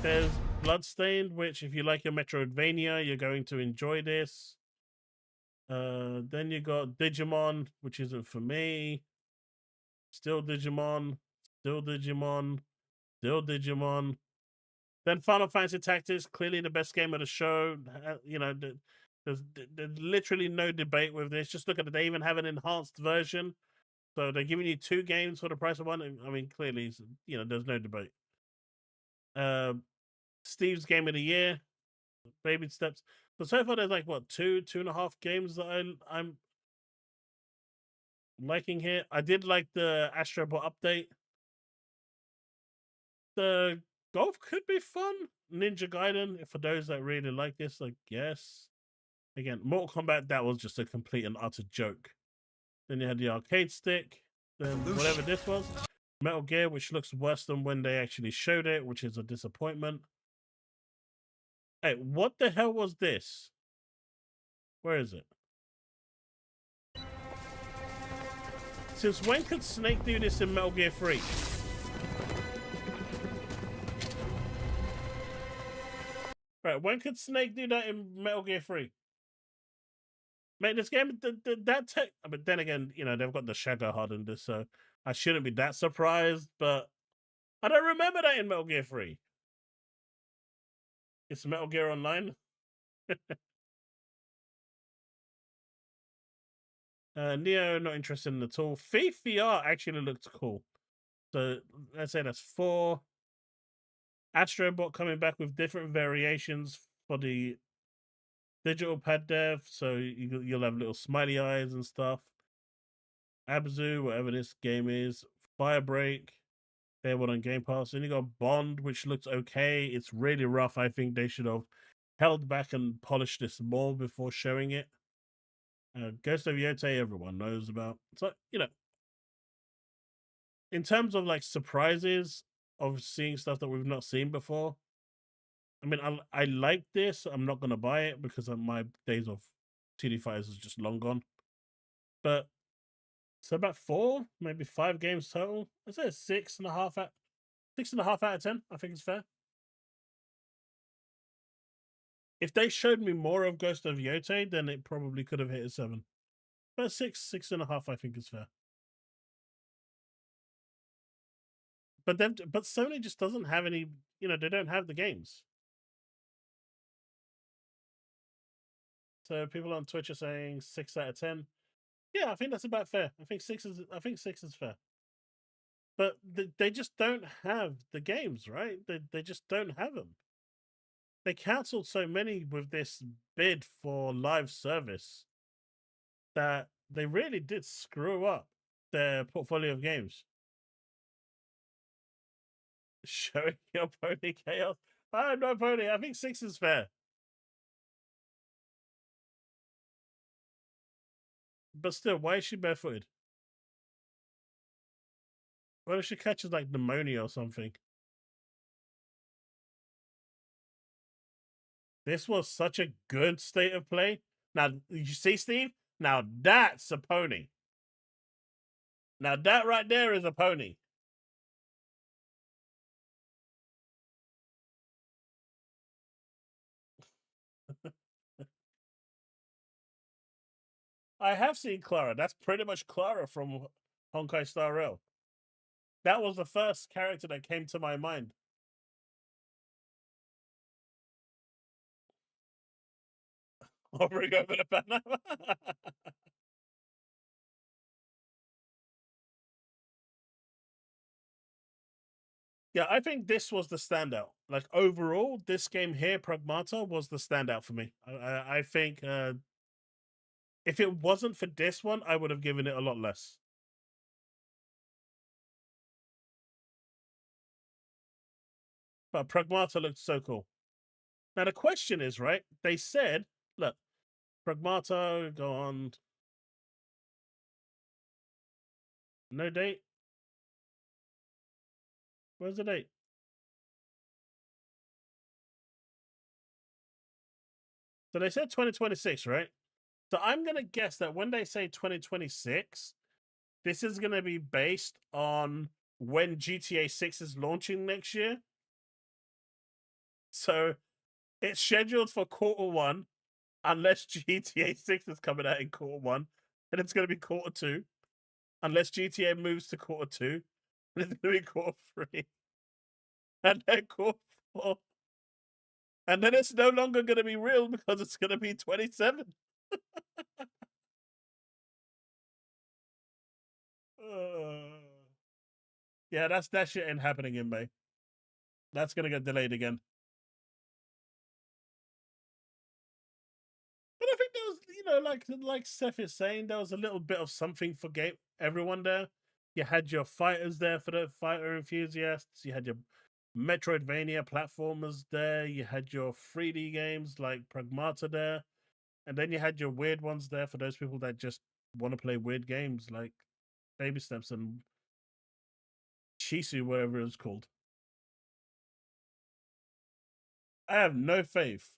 There's Bloodstained, which if you like your Metroidvania, you're going to enjoy this. Then you got Digimon, which isn't for me. Still Digimon, still Digimon, still Digimon. Then Final Fantasy Tactics, clearly the best game of the show. You know, there's literally no debate with this. Just look at it. They even have an enhanced version. So they're giving you 2 games for the price of one. I mean, clearly, you know, there's no debate. Steve's Game of the Year, Baby Steps. So far there's like, what, 2.5 games that I'm liking here. I did like the Astro Bot update. The golf could be fun. Ninja Gaiden, for those that really like this, like, yes. Again, Mortal Kombat, that was just a complete and utter joke. Then you had the arcade stick. Then whatever this was. Metal Gear, which looks worse than when they actually showed it, which is a disappointment. Hey, what the hell was this? Where is it? Since when could Snake do this in Metal Gear 3? Right, when could Snake do that in Metal Gear 3? Mate, this game, but then again, you know, they've got the Shadow Hard in this, so I shouldn't be that surprised, but I don't remember that in Metal Gear 3. It's Metal Gear Online. Neo, not interested in it at all. Thief VR actually looked cool. So let's say that's 4. Astrobot coming back with different variations for the digital pad dev. So you'll have little smiley eyes and stuff. Abzu, whatever this game is. Firebreak. They were on Game Pass. Then you got Bond, which looks okay. It's really rough. I think they should have held back and polished this more before showing it. Ghost of Yotei, everyone knows about. So, you know, in terms of like surprises of seeing stuff that we've not seen before, I mean, I like this. I'm not going to buy it because my days of TD Fighters is just long gone. But so about 4, maybe 5 games total. I'd say 6.5 out of 10. I think it's fair. If they showed me more of Ghost of Yotei, then it probably could have hit a 7. But 6.5, I think is fair. But Sony just doesn't have any, you know, they don't have the games. So people on Twitch are saying 6 out of 10. Yeah, I think that's about fair. I think 6 is fair. But they just don't have the games, right? They just don't have them. They cancelled so many with this bid for live service that they really did screw up their portfolio of games. Showing your pony chaos. I have no pony. I think 6 is fair. But still, why is she barefooted? What if she catches like pneumonia or something? This was such a good state of play. Now, you see, Steve? Now that's a pony. Now that right there is a pony. I have seen Clara. That's pretty much Clara from Honkai Star Rail. That was the first character that came to my mind. I'll bring over the banner. Yeah, I think this was the standout. Like overall, this game here, Pragmata, was the standout for me. I think if it wasn't for this one, I would have given it a lot less. But Pragmata looked so cool. Now the question is, right? They said, look, Pragmata, go on. No date. Where's the date? So they said 2026, right? So I'm going to guess that when they say 2026, this is going to be based on when GTA 6 is launching next year. So it's scheduled for Q1, unless GTA 6 is coming out in Q1, and it's going to be Q2. Unless GTA moves to Q2, and it's going to be Q3. And then Q4. And then it's no longer going to be real because it's going to be 27. Yeah, that shit ain't happening in May. That's going to get delayed again. But I think there was, like Seth is saying, there was a little bit of something for everyone there. You had your fighters there for the fighter enthusiasts. You had your Metroidvania platformers there. You had your 3D games like Pragmata there. And then you had your weird ones there for those people that just want to play weird games like Baby Steps and Shisu, whatever it's called. I have no faith.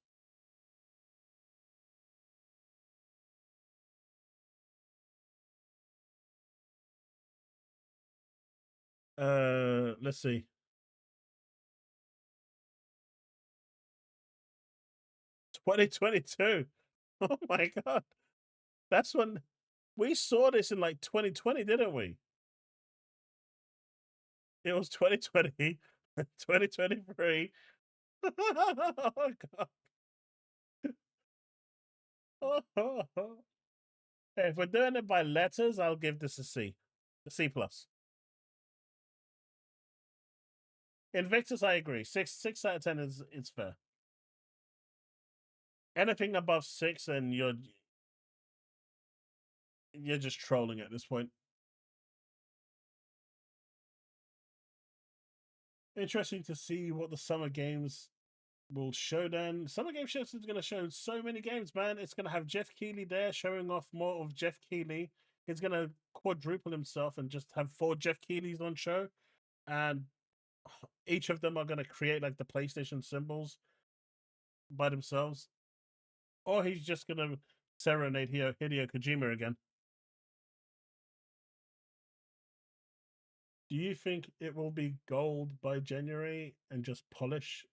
Let's see. $2022. Oh my god. That's when we saw this in like 2020, didn't we? It was 2020, 2023. Oh god. Hey, if we're doing it by letters, I'll give this a C. A C plus. Invictus, I agree. 6 out of 10 is fair. Anything above 6 and you're just trolling at this point. Interesting to see what the Summer Games will show then. Summer Game Shows is going to show so many games, man. It's going to have Jeff Keighley there showing off more of Jeff Keighley. He's going to quadruple himself and just have 4 Jeff Keighley's on show. And each of them are going to create like the PlayStation symbols by themselves. Or he's just going to serenade Hideo Kojima again. Do you think it will be gold by January and just polish?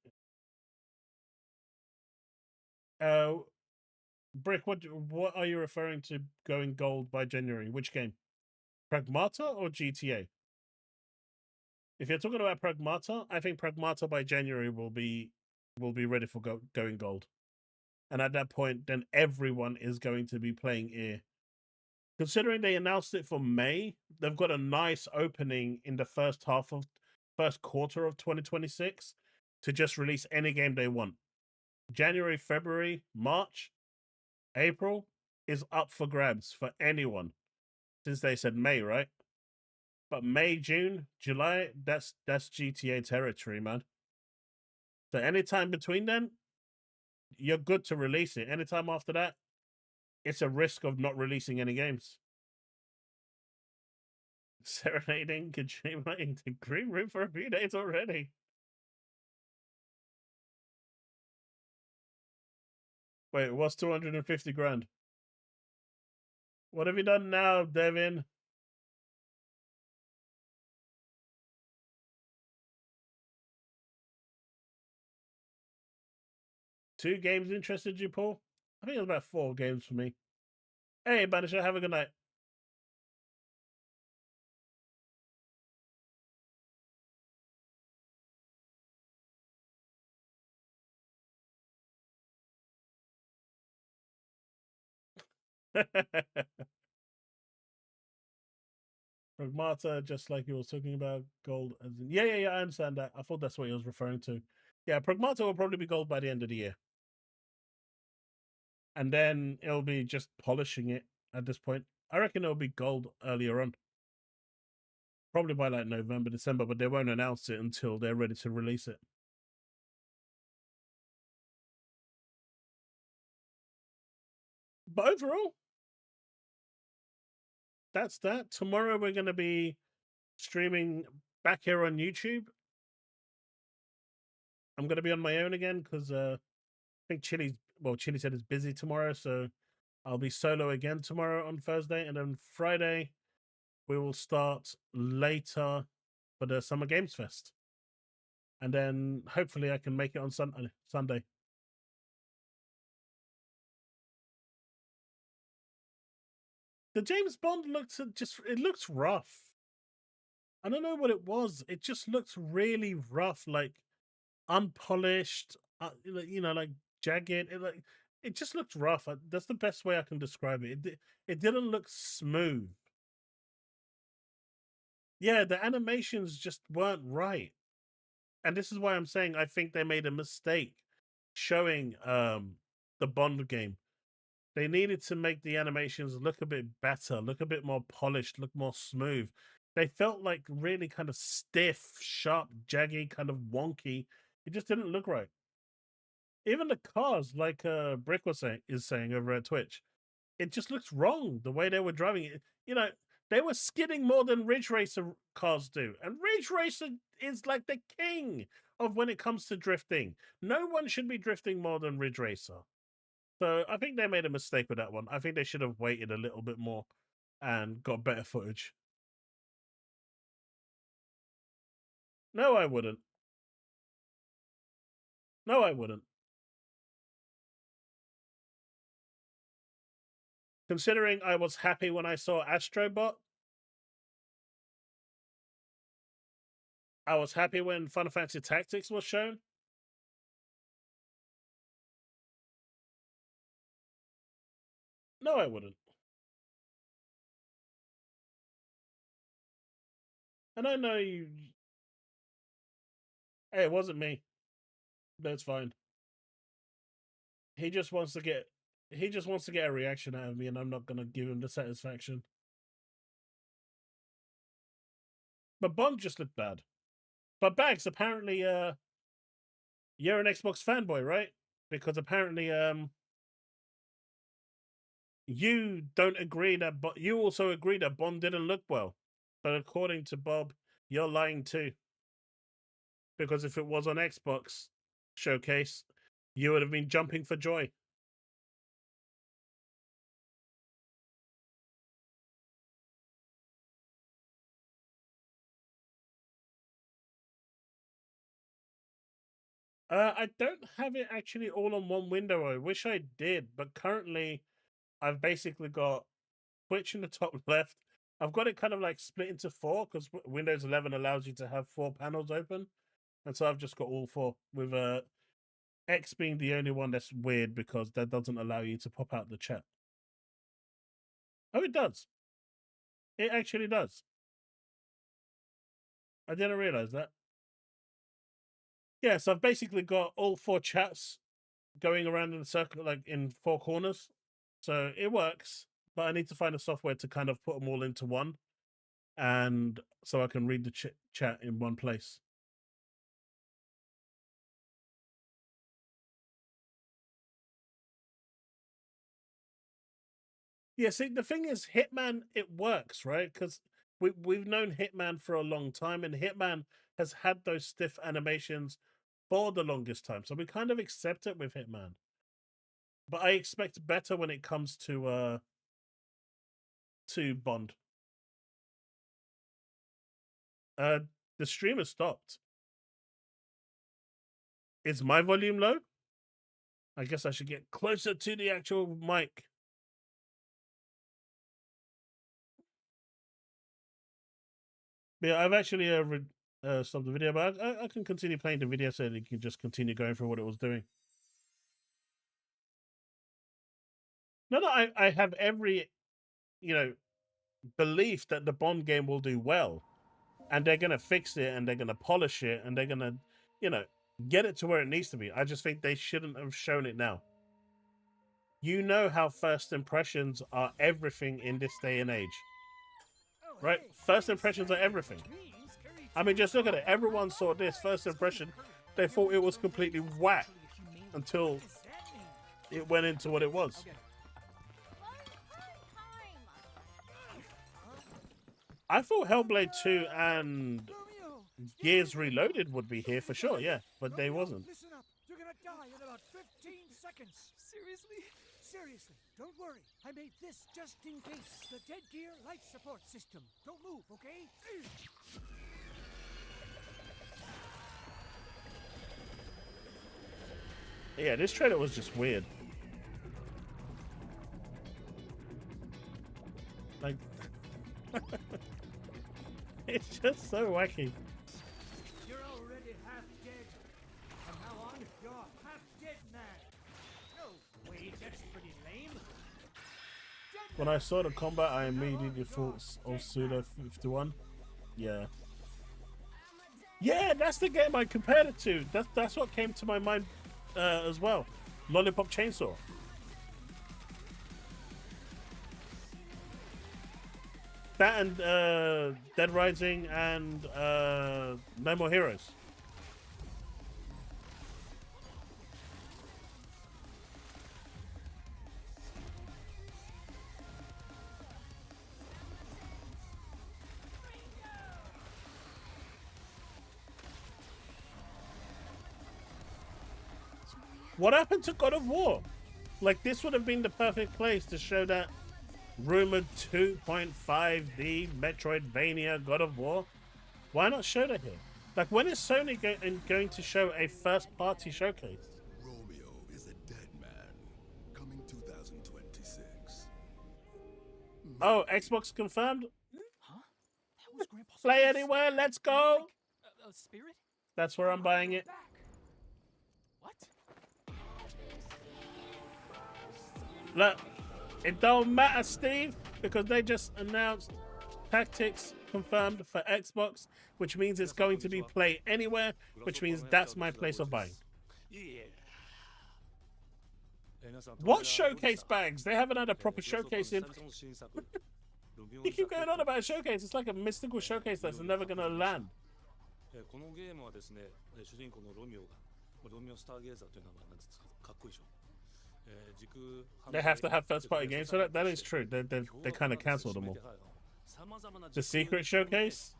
Brick, what are you referring to going gold by January? Which game? Pragmata or GTA? If you're talking about Pragmata, I think Pragmata by January will be ready for going gold. And at that point, then everyone is going to be playing EAR. Considering they announced it for May, they've got a nice opening in the first quarter of 2026 to just release any game they want. January, February, March, April is up for grabs for anyone. Since they said May, right? But May, June, July, that's GTA territory, man. So anytime between then, you're good to release it. Anytime after that, it's a risk of not releasing any games. Serenading Kojima into Green Room for a few days already. Wait, what's 250 grand? What have you done now, Devin? Two games interested you, Paul? I think it was about 4 games for me. Hey, Banisher, have a good night. Pragmata, just like you was talking about gold. As in, yeah. I understand that. I thought that's what he was referring to. Yeah, Pragmata will probably be gold by the end of the year, and then it'll be just polishing it at this point. I reckon it'll be gold earlier on, probably by like November, December, but they won't announce it until they're ready to release it. But overall, that's that. Tomorrow we're going to be streaming back here on YouTube. I'm going to be on my own again because I think Chille said it's busy tomorrow, so I'll be solo again tomorrow on Thursday, and then Friday we will start later for the Summer Games Fest, and then hopefully I can make it on Sunday. The James Bond looks rough. I don't know what it was. It just looks really rough, like unpolished, like jagged. It just looked rough. That's the best way I can describe it. It didn't look smooth. Yeah, the animations just weren't right. And this is why I'm saying I think they made a mistake showing the Bond game. They needed to make the animations look a bit better, look a bit more polished, look more smooth. They felt like really kind of stiff, sharp, jaggy, kind of wonky. It just didn't look right. Even the cars, like Brick is saying over at Twitch, it just looks wrong the way they were driving it. They were skidding more than Ridge Racer cars do. And Ridge Racer is like the king of when it comes to drifting. No one should be drifting more than Ridge Racer. So I think they made a mistake with that one. I think they should have waited a little bit more and got better footage. No, I wouldn't. No, I wouldn't. Considering I was happy when I saw Astrobot, I was happy when Final Fantasy Tactics was shown. No, I wouldn't. And I know you... Hey, it wasn't me. That's fine. He just wants to get a reaction out of me, and I'm not gonna give him the satisfaction. But Bond just looked bad. But Bags, apparently you're an Xbox fanboy, right? Because apparently you don't agree that, but you also agree that Bond didn't look well. But according to Bob, you're lying too. Because if it was on Xbox showcase, you would have been jumping for joy. I don't have it actually all on one window. I wish I did, but currently I've basically got Twitch in the top left. I've got it kind of like split into 4 because Windows 11 allows you to have 4 panels open. And so I've just got all 4 with X being the only one that's weird because that doesn't allow you to pop out the chat. Oh, it does. It actually does. I didn't realize that. Yeah, so I've basically got all 4 chats going around in a circle, like in 4 corners. So it works, but I need to find a software to kind of put them all into one. And so I can read the chat in one place. Yeah, see, the thing is, Hitman, it works, right? Because we've known Hitman for a long time, and Hitman has had those stiff animations for the longest time. So we kind of accept it with Hitman. But I expect better when it comes to Bond. The streamer stopped. Is my volume low? I guess I should get closer to the actual mic. Yeah, I've actually stopped the video, but I can continue playing the video so that you can just continue going through what it was doing. No, I have every, belief that the Bond game will do well, and they're gonna fix it, and they're gonna polish it, and they're gonna, get it to where it needs to be. I just think they shouldn't have shown it now. You know how first impressions are everything in this day and age, right? First impressions are everything. I mean, just look at it. Everyone saw this first impression. They thought it was completely whack until it went into what it was. I thought Hellblade 2 and Gears Reloaded would be here for sure, yeah, but they wasn't. Listen up. You're gonna die in about 15 seconds. Seriously? Seriously. Don't worry. I made this just in case. The Dead Gear life support system. Don't move, okay? Yeah, this trailer was just weird. Like, it's just so wacky. You're already half dead. From now on, you're half dead man. No, wait, that's pretty lame. When I saw the combat, I immediately thought of Suda 51. Yeah. Yeah, that's the game I compared it to. That's what came to my mind as well. Lollipop Chainsaw. That and Dead Rising and No More Heroes. What happened to God of War? Like, this would have been the perfect place to show that rumored 2.5D Metroidvania God of War. Why not show that here? Like, when is Sony going to show a first-party showcase? Romeo is a dead man. Coming 2026. Oh, Xbox confirmed? Huh? That was Grandpa's Play voice. anywhere, let's go! A spirit? That's where I'm buying it. What? Look, it don't matter, Steve, because they just announced Tactics confirmed for Xbox, which means it's going to be Play Anywhere, which means that's my place of buying. What showcase bags? They haven't had a proper showcase in... You keep going on about a showcase. It's like a mystical showcase that's never going to land. They have to have first-party games, so that is true. They kind of cancelled them all. The Secret Showcase?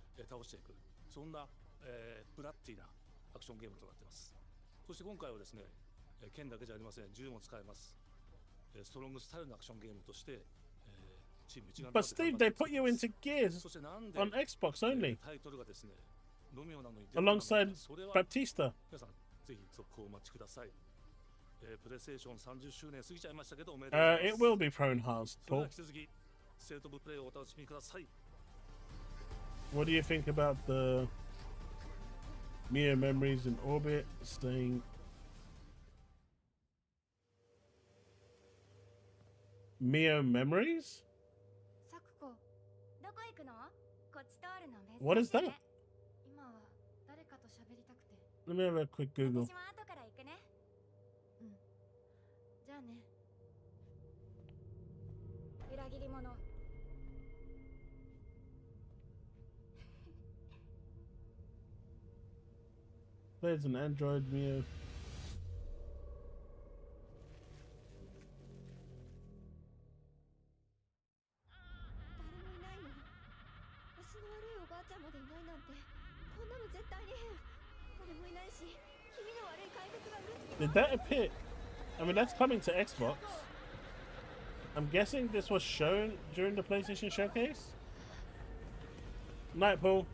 But Steve, they put you into Gears on Xbox only, alongside Baptista. It will be pro enhanced, Paul. What do you think about the Mio memories in orbit staying? Mio memories? What is that? Let me have a quick Google. There's an Android Mio. Did that appear? I mean, that's coming to Xbox. I'm guessing this was shown during the PlayStation Showcase? Night, Paul.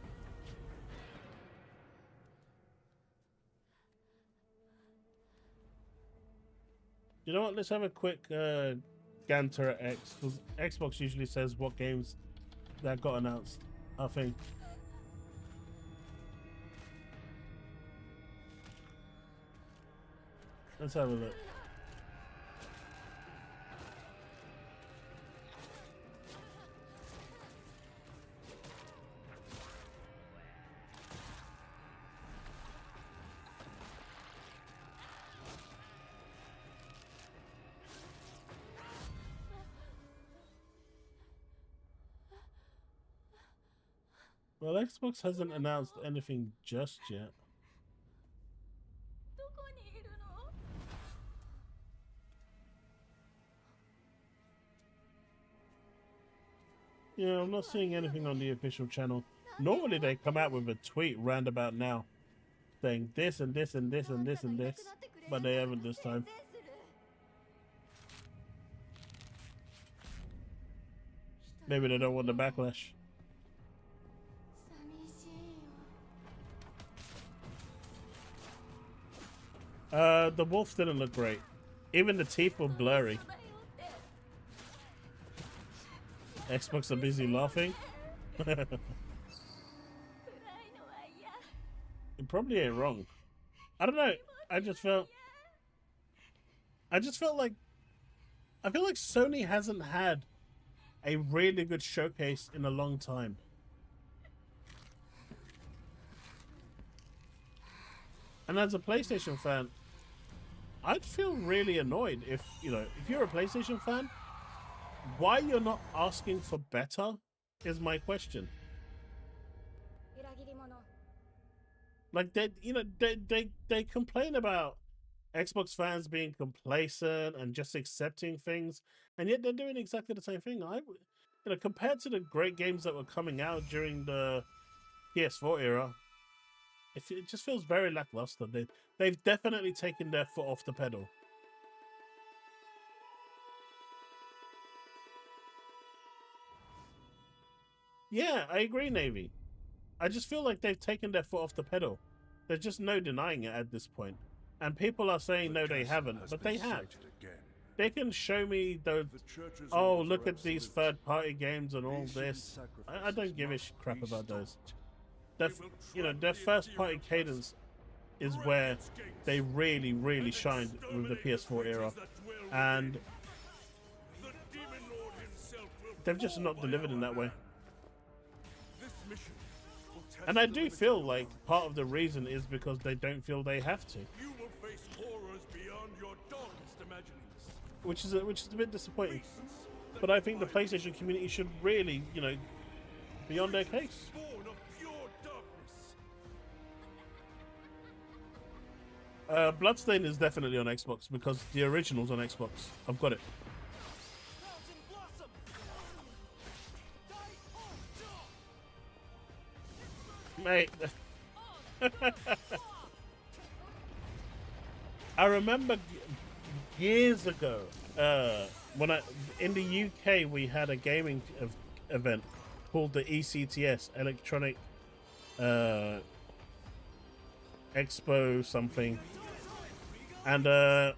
You know what? Let's have a quick Ganter at X, because Xbox usually says what games that got announced, I think. Let's have a look. Well, Xbox hasn't announced anything just yet. Yeah, I'm not seeing anything on the official channel. Normally they come out with a tweet roundabout now saying this and this and this and this and this, but they haven't this time. Maybe they don't want the backlash. The wolf didn't look great. Even the teeth were blurry. Xbox are busy laughing. It probably ain't wrong. I don't know. I feel like Sony hasn't had a really good showcase in a long time. And as a PlayStation fan, I'd feel really annoyed if you're a PlayStation fan, why you're not asking for better is my question. Like they complain about Xbox fans being complacent and just accepting things, and yet they're doing exactly the same thing. Compared to the great games that were coming out during the PS4 era, it just feels very lackluster. They've definitely taken their foot off the pedal. Yeah, I agree, Navy. I just feel like they've taken their foot off the pedal. There's just no denying it at this point. And people are saying no, they haven't, but they have. They can show me those, oh, look at these third-party games and all this. I don't give a crap about those. Their first-party cadence is where they really, really shined with the PS4 era. And they've just not delivered in that way. And I do feel like part of the reason is because they don't feel they have to. You will face horrors beyond your darkest imaginings. Which is a bit disappointing. But I think the PlayStation community should really, be on their case. Bloodstain is definitely on Xbox because the original's on Xbox. I've got it. Mate. I remember years ago when in the UK we had a gaming event called the ECTS, Electronic Expo something, and I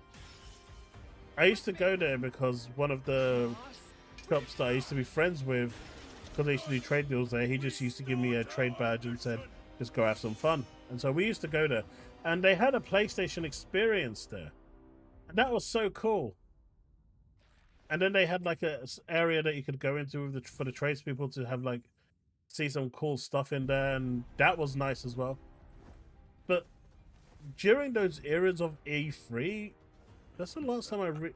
used to go there because one of the shops that I used to be friends with, because I used to do trade deals there, he just used to give me a trade badge and said, just go have some fun. And so we used to go there, and they had a PlayStation experience there, and that was so cool. And then they had like a area that you could go into with for the tradespeople to have like see some cool stuff in there, and that was nice as well. But during those eras of E3, that's the last time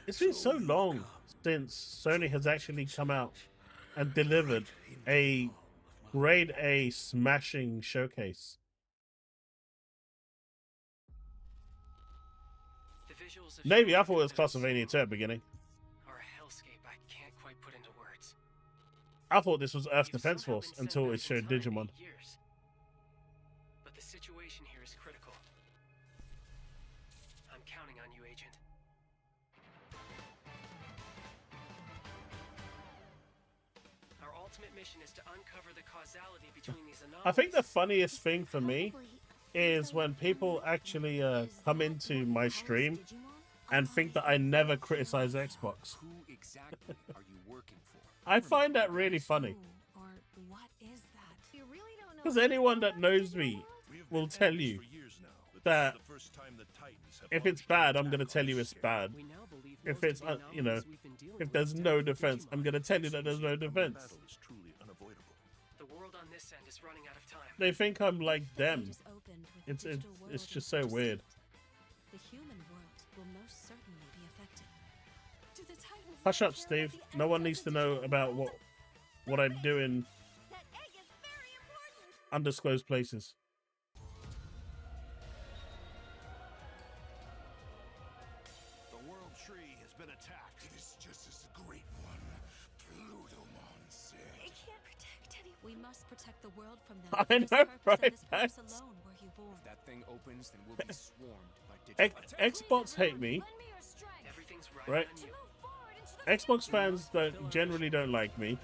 it's been so long since Sony has actually come out and delivered a grade A smashing showcase. Maybe I thought it was Castlevania 2 at the beginning. I thought this was Earth Defense Force until it showed Digimon. But the situation here is critical. I'm counting on you, Agent. Our ultimate mission is to uncover the causality between these anomalies. I think the funniest thing for me is when people actually come into my stream and think that I never criticize Xbox. Who exactly are you working for? I find that really funny. Because anyone that knows me will tell you that if it's bad, I'm going to tell you it's bad. If it's, if there's no defense, I'm going to tell you that there's no defense. The world on this end is running out of time. They think I'm like them. It's just so weird. The human world will most certainly be affected. Hush up, Steve. No one needs to know about what I do in undisclosed places. The world tree has been attacked. It is just as a great one. Plutomon said. It can't protect any. We must protect the world from them. I know, right? Alone were you born. If that thing opens, then we'll be swarmed by digital. Xbox hate me, Everything's right? on you. Xbox fans generally don't like me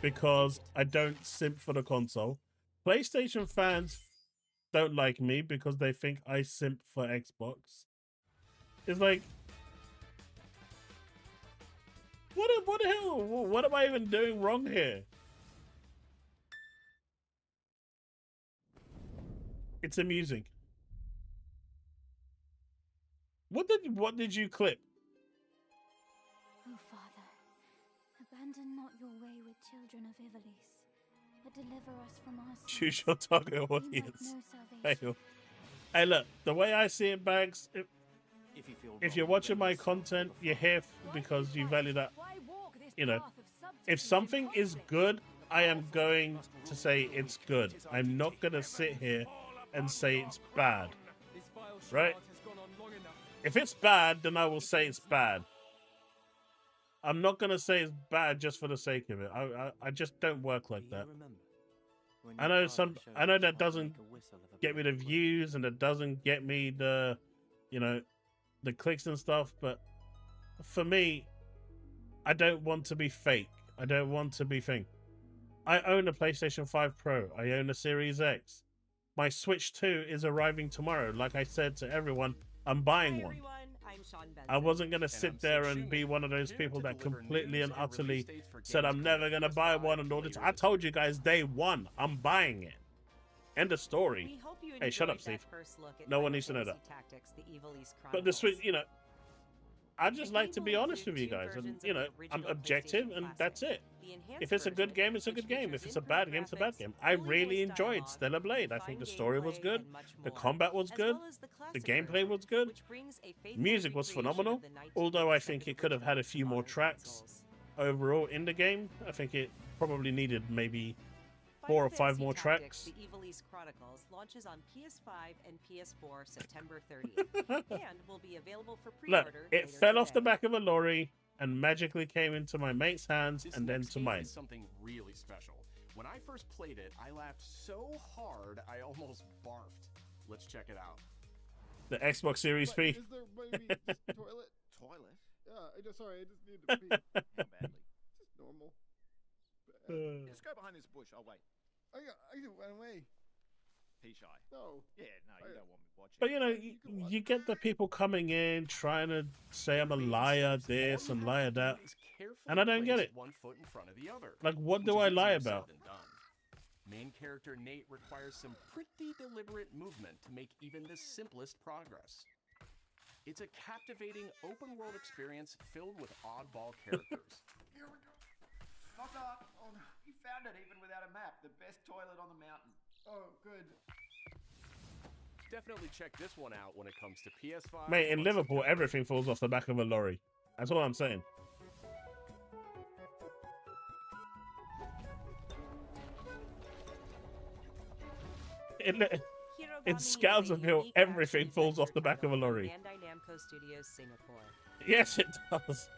because I don't simp for the console. PlayStation fans don't like me because they think I simp for Xbox. It's like, what the hell? What am I even doing wrong here? It's amusing. What did you clip? Oh, Father, abandon not your wayward children of Ivalice, but deliver us from our sins. Choose your target We make audience. no salvation. Hey, look, the way I see it, Bags, if you're watching my content, you're here because you value that. You know, if something is good, I am going to say it's good. I'm not going to sit here and say it's bad. Right? If it's bad, then I will say it's bad. I'm not going to say it's bad just for the sake of it. I just don't work like that. I know that doesn't get me the views and it doesn't get me the, you know, the clicks and stuff, but for me, I don't want to be fake. I don't want to be thing. I own a PlayStation 5 Pro. I own a Series X. My Switch 2 is arriving tomorrow. Like I said to everyone, I'm buying one. I wasn't going to sit there and be one of those people that completely and utterly said I'm never going to buy one and all this. I told you guys day one, I'm buying it. End of story. Hey, shut up, Steve. No one needs to know that. But the Switch, you know, I just like to be honest with you guys, and you know, I'm objective, and that's it. If it's a good game, it's a good game. If it's a bad game, it's a bad game. I really enjoyed Stellar Blade. I think the story was good, the combat was good, the gameplay was good, music was phenomenal. Although I think it could have had a few more tracks overall in the game. I think it probably needed maybe 4 or 5 more tracks. The Ivalice Chronicles launches on PS5 and PS4 September 30th and will be available for pre-order. Look, it fell off the back of a lorry and magically came into my mate's hands and then to mine. Is something really special. When I first played it, I laughed so hard I almost barfed. Let's check it out. The Xbox Series P. Is there maybe just toilet? Toilet? Yeah, sorry, I just need to pee. How badly? Just normal. Just go behind this bush. I'll wait. I went away. Pee shy. No. Yeah, no, you don't want me watching. But you know, you get the people coming in trying to say I'm a liar this and liar that, and I don't get it. One foot in front of the other. Like, what do I lie about? Main character Nate requires some pretty deliberate movement to make even the simplest progress. It's a captivating open-world experience filled with oddball characters. Here we go. Knock knock. Oh no, he found it even without a map. The best toilet on the mountain. Oh, good. Definitely check this one out when it comes to PS5. Mate, in Liverpool, everything falls off the back of a lorry. That's all I'm saying. In Scouseville, everything falls off the back of a lorry. Bandai Namco Studios Singapore. Yes, it does.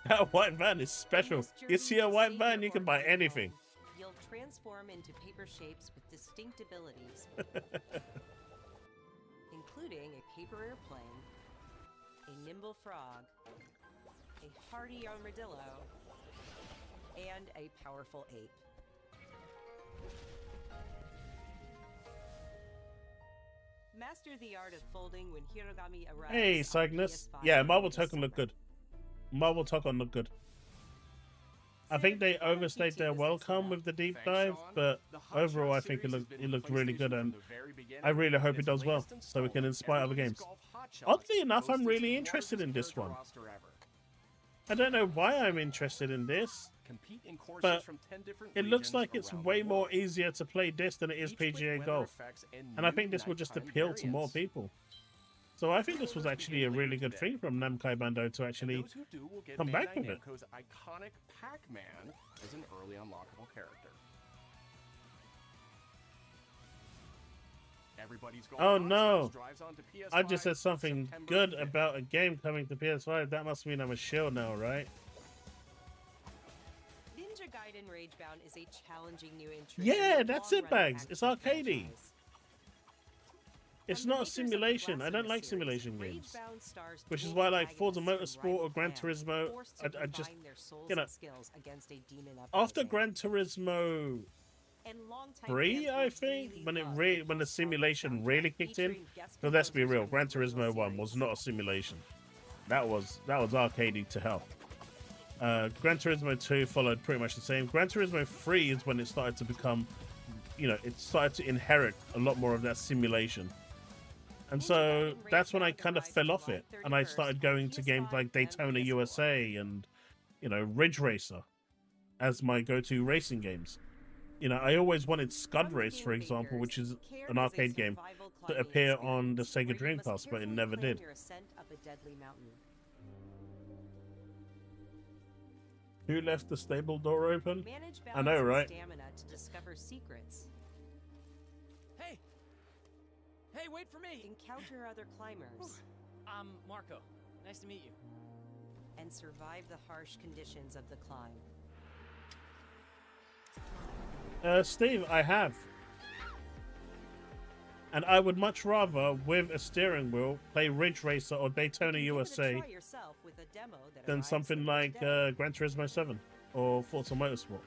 That white van is special. You see a white van, you can buy anything. You'll transform into paper shapes with distinct abilities, including a paper airplane, a nimble frog, a hardy armadillo, and a powerful ape. Master the art of folding when Hirogami arrives. Hey, Cygnus. Yeah, Marvel Token look good. Marvel Token look good. I think they overstayed their welcome with the deep dive, but overall I think it looked really good, and I really hope it does well, so we can inspire other games. Oddly enough, I'm really interested in this one. I don't know why I'm interested in this, but it looks like it's way more easier to play this than it is PGA Golf, and I think this will just appeal to more people. So I think this was actually a really good thing from Namco Bandai to actually come back with it. Namco's iconic Pac-Man as an early unlockable character. Everybody's going Oh Crossroads no! drives onto PS5 I just said something September good 5th. about a game coming to PS5. That must mean I'm a shill now, right? Ninja Gaiden Ragebound is a challenging new entry. Yeah, that's it, Bags. It's arcadey. It's From the not a makers of the simulation. I don't Blasphemous like series, simulation games. Ragebound stars Which is dual why I like Forza protagonists and Motorsport or rival Gran clans, Turismo. forced to I just, combine their souls you know, and skills against a demon after uprising. Gran Turismo And longtime 3, fans I will think, really when the love simulation really kicked in. featuring guest But let's be composers real, from Gran the original Turismo 1 was not a simulation. That was arcadey to hell. Gran Turismo 2 followed pretty much the same. Gran Turismo 3 is when it started to become, you know, it started to inherit a lot more of that simulation. And so that's when I kind of fell off it, and I started going to games like Daytona USA and, you know, Ridge Racer as my go-to racing games. You know, I always wanted Scud Race, for example, which is an arcade game, to appear on the Sega Dreamcast, but it never did. Your ascent up a deadly mountain. Who left the stable door open? Manage I know, balance and right? stamina to discover secrets. Hey! Hey, wait for me! Encounter other climbers. I'm Marco. Nice to meet you. And survive the harsh conditions of the climb. Steve, I have. And I would much rather, with a steering wheel, play Ridge Racer or Daytona USA Try yourself with a demo that than arrives something the like next day. Gran Turismo 7 or Forza Motorsport.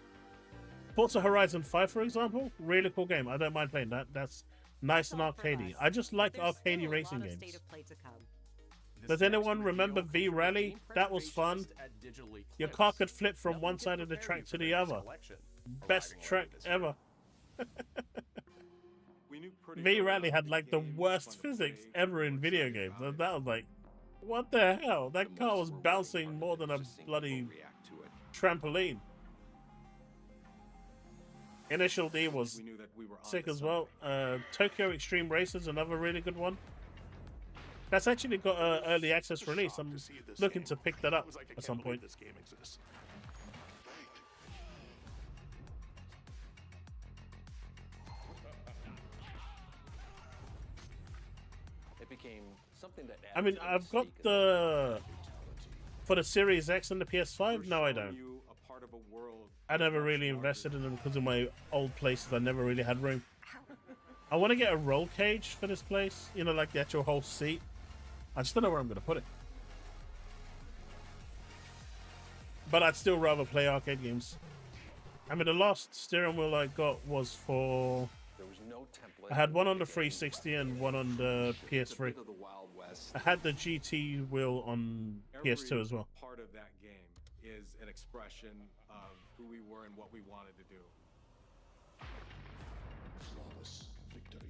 Forza Horizon 5, for example, really cool game. I don't mind playing that. That's nice and arcadey. I just like arcadey racing games. State of play to come. Does anyone remember V Rally? That was fun. Your car could flip from one side of the track to the other. Best track ever. V Rally had like the worst physics ever in video games. And that was like, what the hell? That car was bouncing more than a bloody trampoline. Initial D was sick as well. Tokyo Extreme Racers, another really good one. That's actually got an early access release. I'm looking to pick that up at some point. This game exists. It became something that I mean, I've got the... For the Series X and the PS5? No, I don't. I never really invested in them because of my old places. I never really had room. I want to get a roll cage for this place. You know, like the actual whole seat. I just don't know where I'm going to put it. But I'd still rather play arcade games. I mean, the last steering wheel I got was for... There was no template. I had one on the 360 and one on the PS3. I had the GT wheel on PS2 as well. Part of that game is an expression of who we were and what we wanted to do. Flawless victory.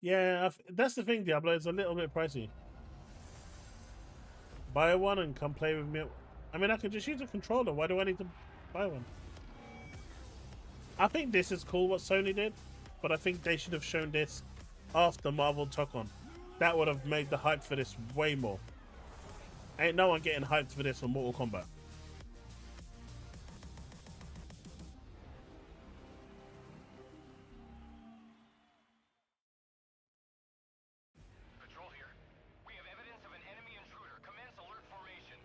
Yeah, that's the thing, Diablo. It's a little bit pricey. Buy one and come play with me. I mean, I can just use a controller. Why do I need to buy one? I think this is cool what Sony did, but I think they should have shown this after Marvel took on. That would have made the hype for this way more. Ain't no one getting hyped for this on Mortal Kombat. Patrol here. We have evidence of an enemy intruder. Commence alert formation.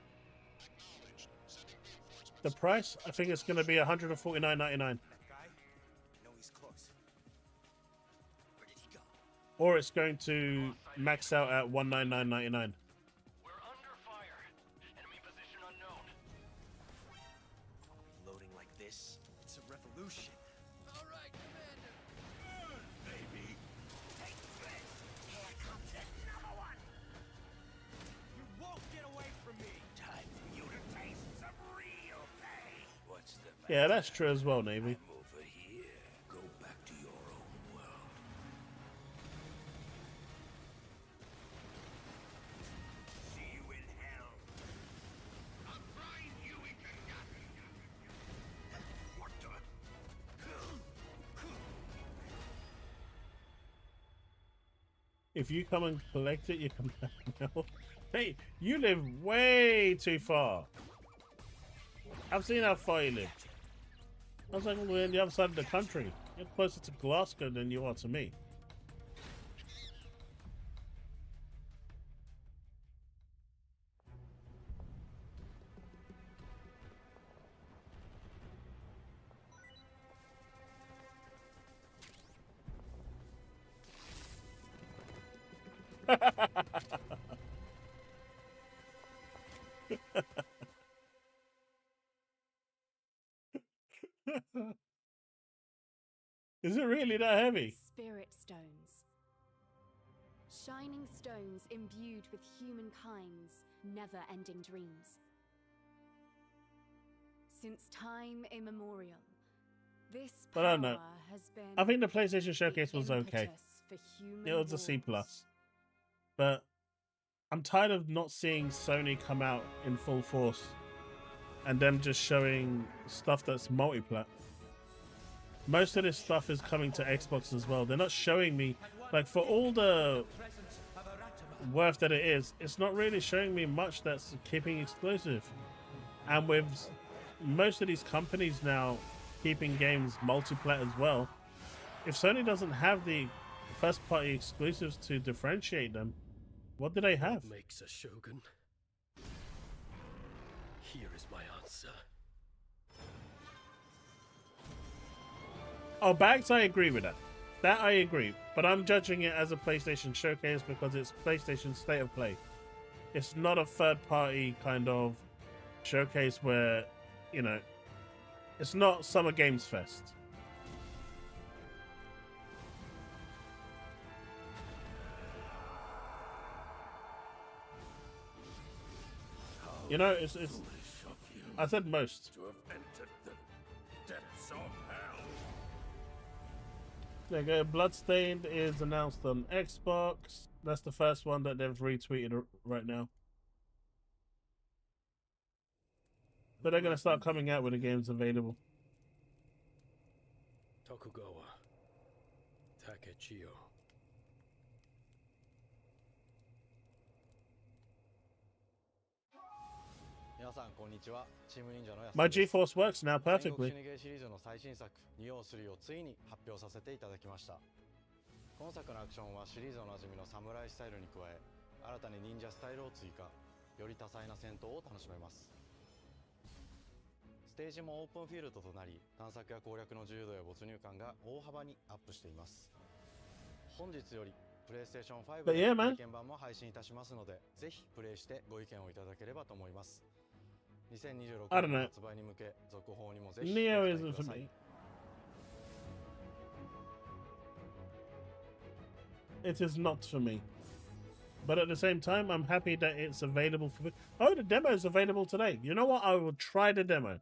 The price, I think it's going to be $149.99. Or it's going to max out at $199.99. Loading like this, it's a revolution. All right, Commander. Baby. Take this. Here comes another one. You won't get away from me. Time for you to taste some real pain. What's the matter? Yeah, that's true as well, Navy. Over here. Go back to your own world. See you in hell. I'm frying you in what the? If you come and collect it, you come back. No. Hey, you live way too far. I've seen how far you live. I was like, we're on the other side of the country. You're closer to Glasgow than you are to me. Is it really that heavy? Spirit stones. Shining stones imbued with humankind's never-ending dreams. Since time immemorial, this But I don't know. power has been I think the PlayStation Showcase was okay. impetus for human It was a C+. wars. But I'm tired of not seeing Sony come out in full force and them just showing stuff that's multiplat. Most of this stuff is coming to Xbox as well. They're not showing me, like, for all the worth that it is, it's not really showing me much that's keeping exclusive. And with most of these companies now keeping games multiplat as well, if Sony doesn't have the first party exclusives to differentiate them, what do they have? What makes a shogun? Here is my answer. Oh, bags, I agree with that. That I agree. But I'm judging it as a PlayStation Showcase because it's PlayStation State of Play. It's not a third-party kind of showcase where, you know, it's not Summer Games Fest. You know, it's I said most. To have entered the depths of hell. There you go. Bloodstained is announced on Xbox. That's the first one that they've retweeted right now. But they're going to start coming out with the games available. Tokugawa. Takechio. My GeForce works now perfectly. 今作のアクションはシリーズおなじみのサムライスタイルに加え、新たに忍者スタイルを追加、より多彩な戦闘を楽しめます。ステージもオープンフィールドとなり、探索や攻略の自由度や没入感が大幅にアップしています。本日よりPlayStation 5で体験版も配信いたしますので、ぜひプレイしてご意見をいただければと思います。2026年の発売に向け、続報にもぜひご期待ください。It is not for me. But at the same time, I'm happy that it's available for me. Oh, the demo is available today. You know what? I will try the demo.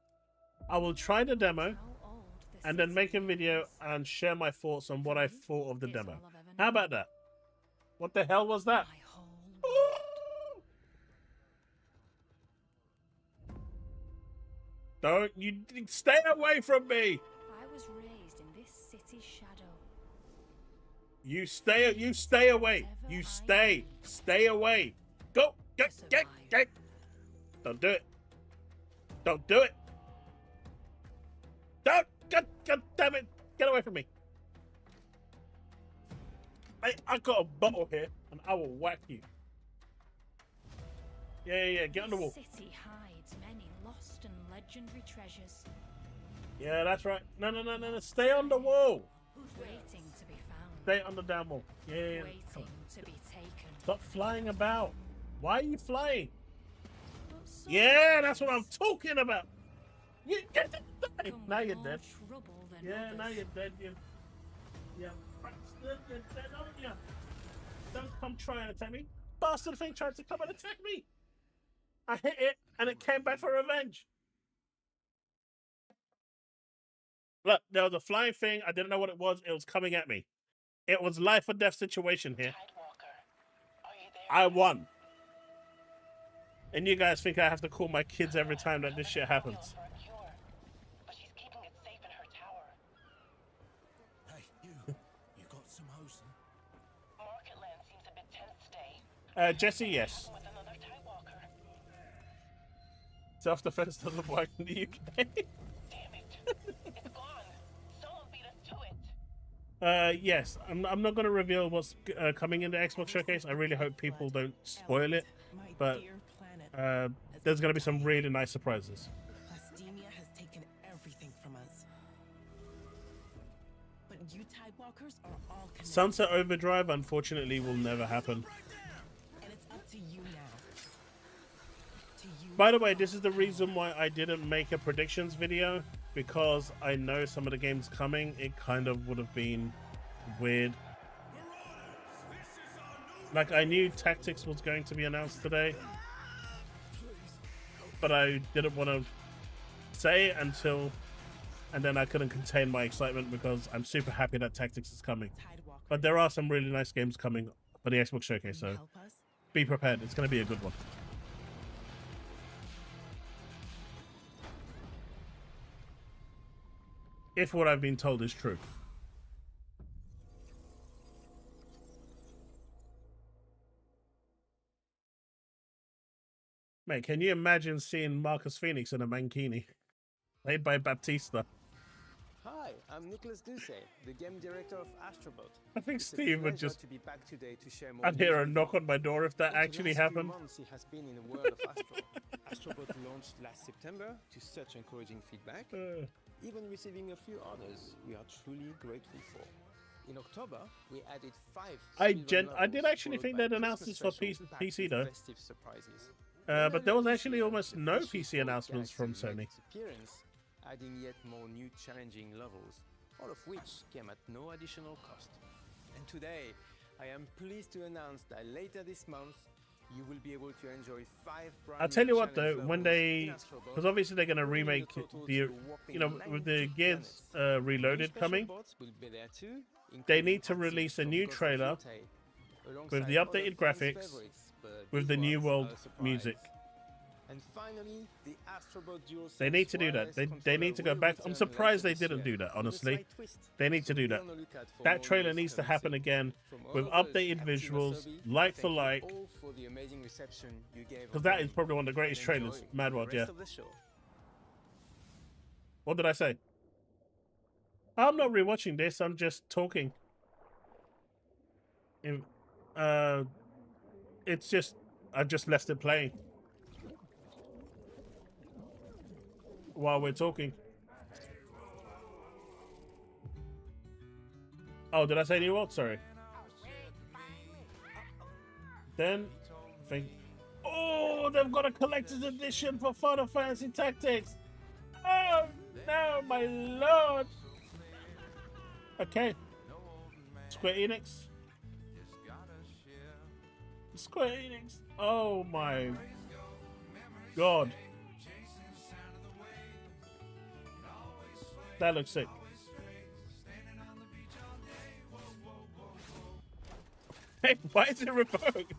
I will try the demo and then make a video and share my thoughts on what I thought of the demo. How about that? What the hell was that? Don't you stay away from me! I was raised in this city's shadow. You stay away. You stay away. Go, get. Don't do it. Don't do it. Don't, God damn it. Get away from me. I got a bottle here and I will whack you. Yeah, get on the wall. This city hides many lost and legendary treasures. Yeah, that's right. No, stay on the wall. Waiting to be found. Stay on the damn wall. Yeah. Waiting to be taken. Stop flying about. Why are you flying? Yeah, that's what I'm talking about. You get it. Now you're dead. Yeah, now you're dead. You're dead, aren't you? Don't come try and attack me. Bastard thing tried to come and attack me. I hit it and it came back for revenge. Look, there was a flying thing. I didn't know what it was. It was coming at me. It was life or death situation here. I won. And you guys think I have to call my kids every time that this shit happens. Hey, you got some hosen? Market land seems a Jesse, yes. Self-defense doesn't work in the UK. Yes, I'm not going to reveal what's coming in the Xbox Showcase. I really hope people don't spoil it, but there's going to be some really nice surprises. Plastemia has taken everything from us. But you Tidewalkers are all connected. Sunset Overdrive, unfortunately, will never happen. And it's up to you now. By the way, this is the reason why I didn't make a predictions video, because I know some of the games coming. It kind of would have been weird. Like, I knew Tactics was going to be announced today, but I didn't want to say it until, and then I couldn't contain my excitement because I'm super happy that Tactics is coming. But there are some really nice games coming for the Xbox Showcase, so be prepared. It's going to be a good one. If what I've been told is true. Mate, can you imagine seeing Marcus Phoenix in a mankini? Played by Baptista. Hi, I'm Nicholas Duce, the game director of Astrobot. I think Steve would just... to be back today to share more. I'd hear a knock on my door if that actually happened. Months he has been in the world of Astro. Astrobot launched last September to such encouraging feedback. Even receiving a few orders we are truly grateful for. In October, we added 5 I did actually think they'd announced this for PC though. Surprises. But there was actually almost no PC announcements from Sony. Adding yet more new challenging levels, all of which came at no additional cost. And today, I am pleased to announce that later this month, you will be able to enjoy 5 brand I'll tell you what though, when they, because obviously they're going to remake the, you know, with the Gears Reloaded coming, they need to release a new trailer with the updated graphics, with the new world music. And finally, the Astrobot Dual they need to do that. They need to go back. I'm surprised they didn't do that, honestly. They need to do that. That trailer needs to happen again with updated visuals, like for like. Because that is probably one of the greatest trailers. Mad World, yeah. What did I say? I'm not rewatching this. I'm just talking. It's just, I just left it playing while we're talking. Oh, did I say New World? Sorry. Then, oh, they've got a collector's edition for Final Fantasy Tactics. Oh no, my lord. Okay. Square Enix. Square Enix. Oh my god. That looks sick. Hey, why is it revoked?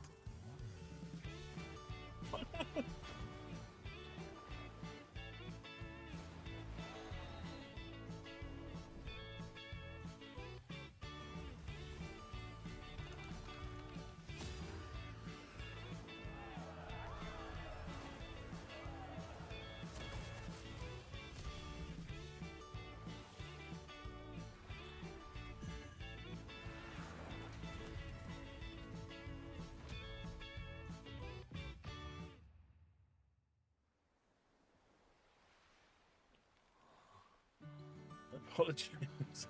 Apologies.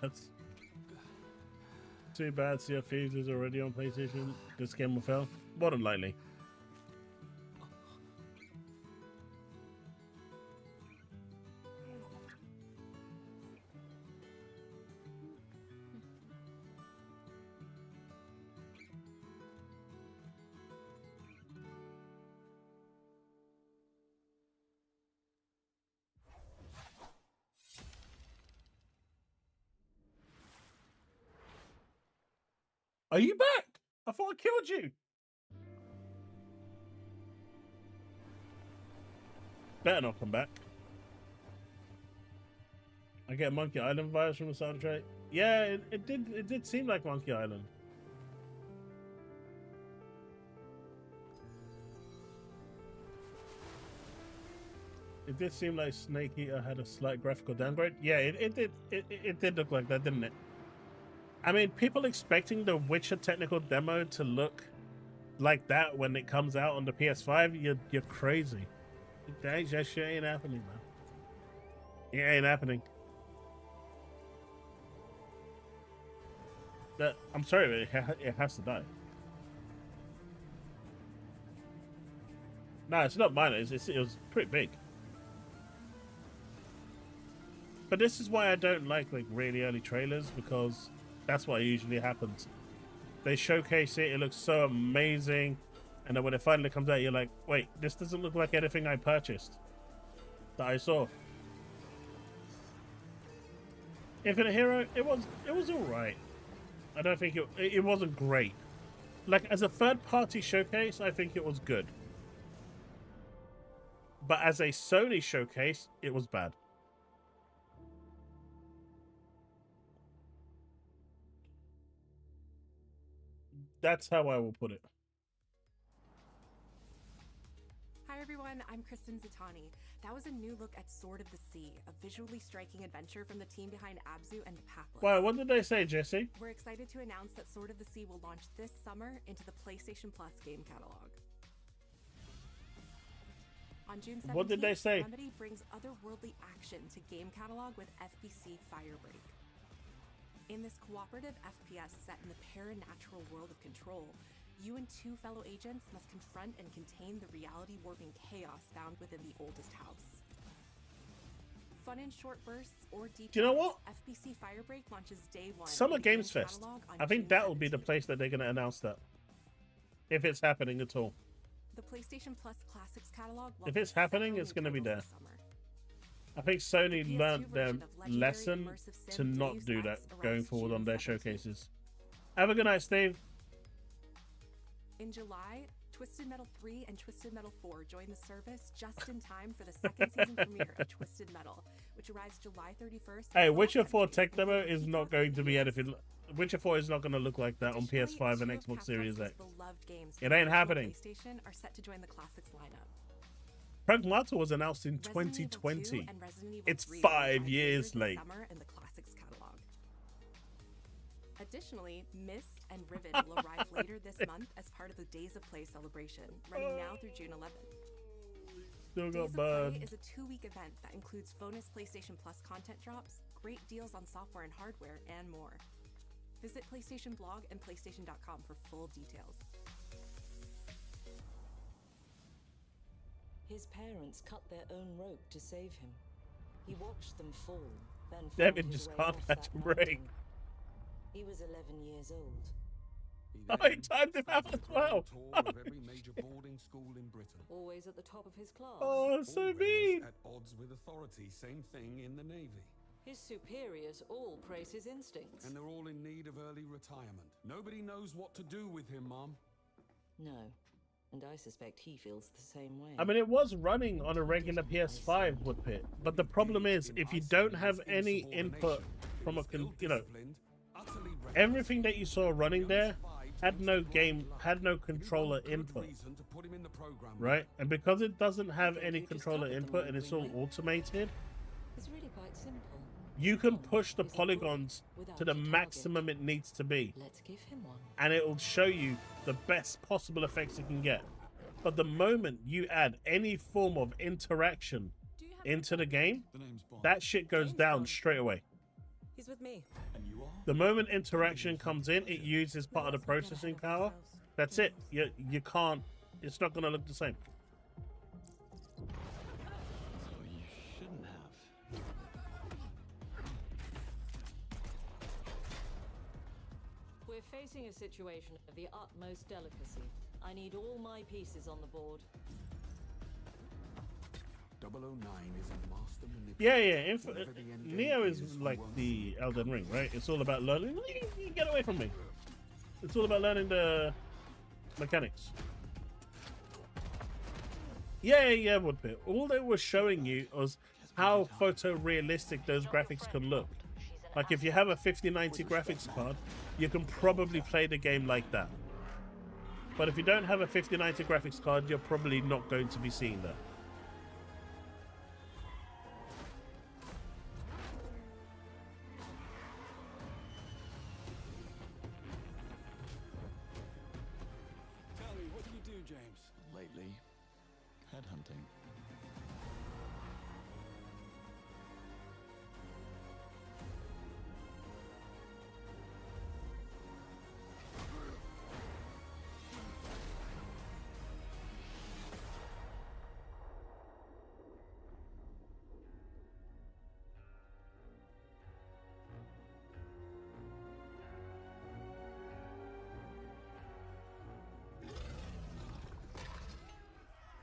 That's too bad. Sea of Thieves is already on PlayStation. This game will fail. More than likely. Are you back? I thought I killed you. Better not come back. I get Monkey Island vibes from the soundtrack. Yeah, it did seem like Monkey Island. It did seem like Snake Eater had a slight graphical downgrade. Yeah, it did. It did look like that, didn't it? I mean, people expecting the Witcher technical demo to look like that when it comes out on the PS5, you're crazy. That shit ain't happening, man. It ain't happening. I'm sorry, but it has to die. No, it's not minor. It was pretty big. But this is why I don't like really early trailers, because that's what usually happens. They showcase it, it looks so amazing, and then when it finally comes out, you're like, wait, this doesn't look like anything I purchased that I saw. Infinite Hero, it was alright. I don't think it wasn't great. Like, as a third-party showcase, I think it was good. But as a Sony showcase, it was bad. That's how I will put it. Hi everyone, I'm Kristen Zatani. That was a new look at Sword of the Sea, a visually striking adventure from the team behind Abzu and Pathless. Wow, what did they say, Jesse? We're excited to announce that Sword of the Sea will launch this summer into the PlayStation Plus game catalog. On June 17th, what did they say? Remedy brings otherworldly action to game catalog with FBC Firebreak. In this cooperative FPS set in the paranatural world of Control, you and two fellow agents must confront and contain the reality-warping chaos found within the oldest house. Fun in short bursts or deep. Do you know what? FBC Firebreak launches day one. Summer Games Fest. I think that will be the place that they're going to announce that, if it's happening at all. The PlayStation Plus Classics catalog. If it's happening, it's going to be there. I think Sony learned their lesson to not do that going forward on their showcases. Have a good night, Steve. In July, Twisted Metal 3 and Twisted Metal 4 join the service just in time for the second season premiere of Twisted Metal, which arrives July 31st. Hey, Witcher 4 tech demo is not going to be anything. Witcher 4 is not going to look like that on PS5 and Xbox Series X. It ain't happening. PlayStation are set to join the Classics lineup. Pragmata was announced in 2020. It's 5 years late. In the Classics catalog. Additionally, Myst and Riven will arrive later this month as part of the Days of Play celebration, running now through June 11th. Still got Days of Play is a 2-week event that includes bonus PlayStation Plus content drops, great deals on software and hardware, and more. Visit PlayStation blog and PlayStation.com for full details. His parents cut their own rope to save him. He watched them fall, then Devin just can't catch a break. He was 11 years old. Oh, he timed him out as well. Of every major boarding school in Britain. Always at the top of his class. Oh, so mean. At odds with authority. Same thing in the Navy. His superiors all praise his instincts. And they're all in need of early retirement. Nobody knows what to do with him, Mom. No. And I suspect he feels the same way. I mean, it was running on a regular PS5 Woodpit, but the problem is, if you don't have any input from a, everything that you saw running there had no controller input, right? And because it doesn't have any controller input and it's all automated, it's really quite simple. You can push the polygons to the maximum it needs to be. Let's give him one. And it will show you the best possible effects it can get. But the moment you add any form of interaction into the game, that shit goes down straight away. He's with me. The moment interaction comes in, it uses part of the processing power. That's it. You can't. It's not going to look the same. We're facing a situation of the utmost delicacy. I need all my pieces on the board. 009 is a master Yeah. Neo is like the Elden Ring, right? It's all about learning. You get away from me. It's all about learning the mechanics. Yeah, Woodpit. All they were showing you was how photorealistic those graphics can look. Like, if you have a 5090 graphics card, you can probably play the game like that. But if you don't have a 5090 graphics card, you're probably not going to be seeing that. James? Lately, headhunting.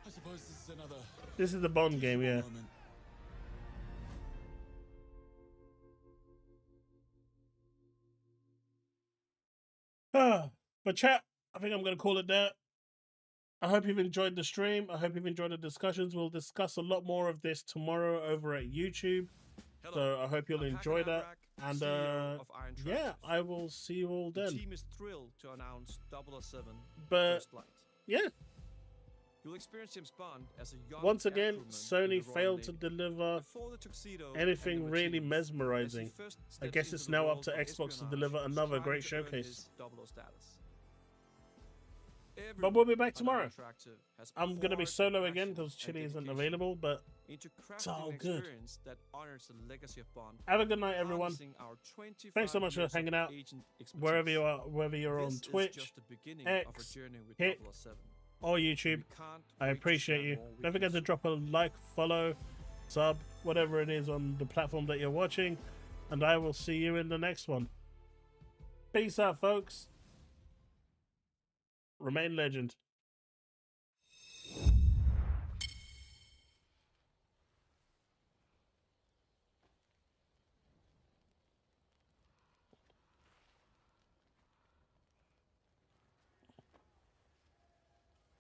I suppose this is another. This is the Bond game, yeah. Moment. But chat, I think I'm going to call it there. I hope you've enjoyed the stream. I hope you've enjoyed the discussions. We'll discuss a lot more of this tomorrow over at YouTube. So I hope you'll enjoy that. And yeah, I will see you all then. The team is thrilled to announce 007 But First Light. yeah, You'll experience James Bond as a young once again, aircrewman Sony in the Royal failed to Navy. deliver Before the tuxedo and anything the really machines, mesmerizing. as he first I steps guess into it's the now up world to of Xbox to espionage, deliver he's another trying great to earn showcase. his 00 status. But we'll be Everyone back on our tomorrow. interactive has I'm put going to be forward solo again passion because and Chille isn't dedication available, but into it's crafting all an good. experience that honors the legacy of Bond. Have a good night, everyone. Harnessing our 25 Thanks so much for years of hanging out. agent Wherever you expertise. are, whether you're on This is Twitch, just the beginning X, of our journey with Hit, 007. or YouTube. We can't I wait to appreciate share you. more with Don't forget to drop a like, follow, sub, whatever it is on the platform that you're watching. And I will see you in the next one. Peace out, folks. Remain legend.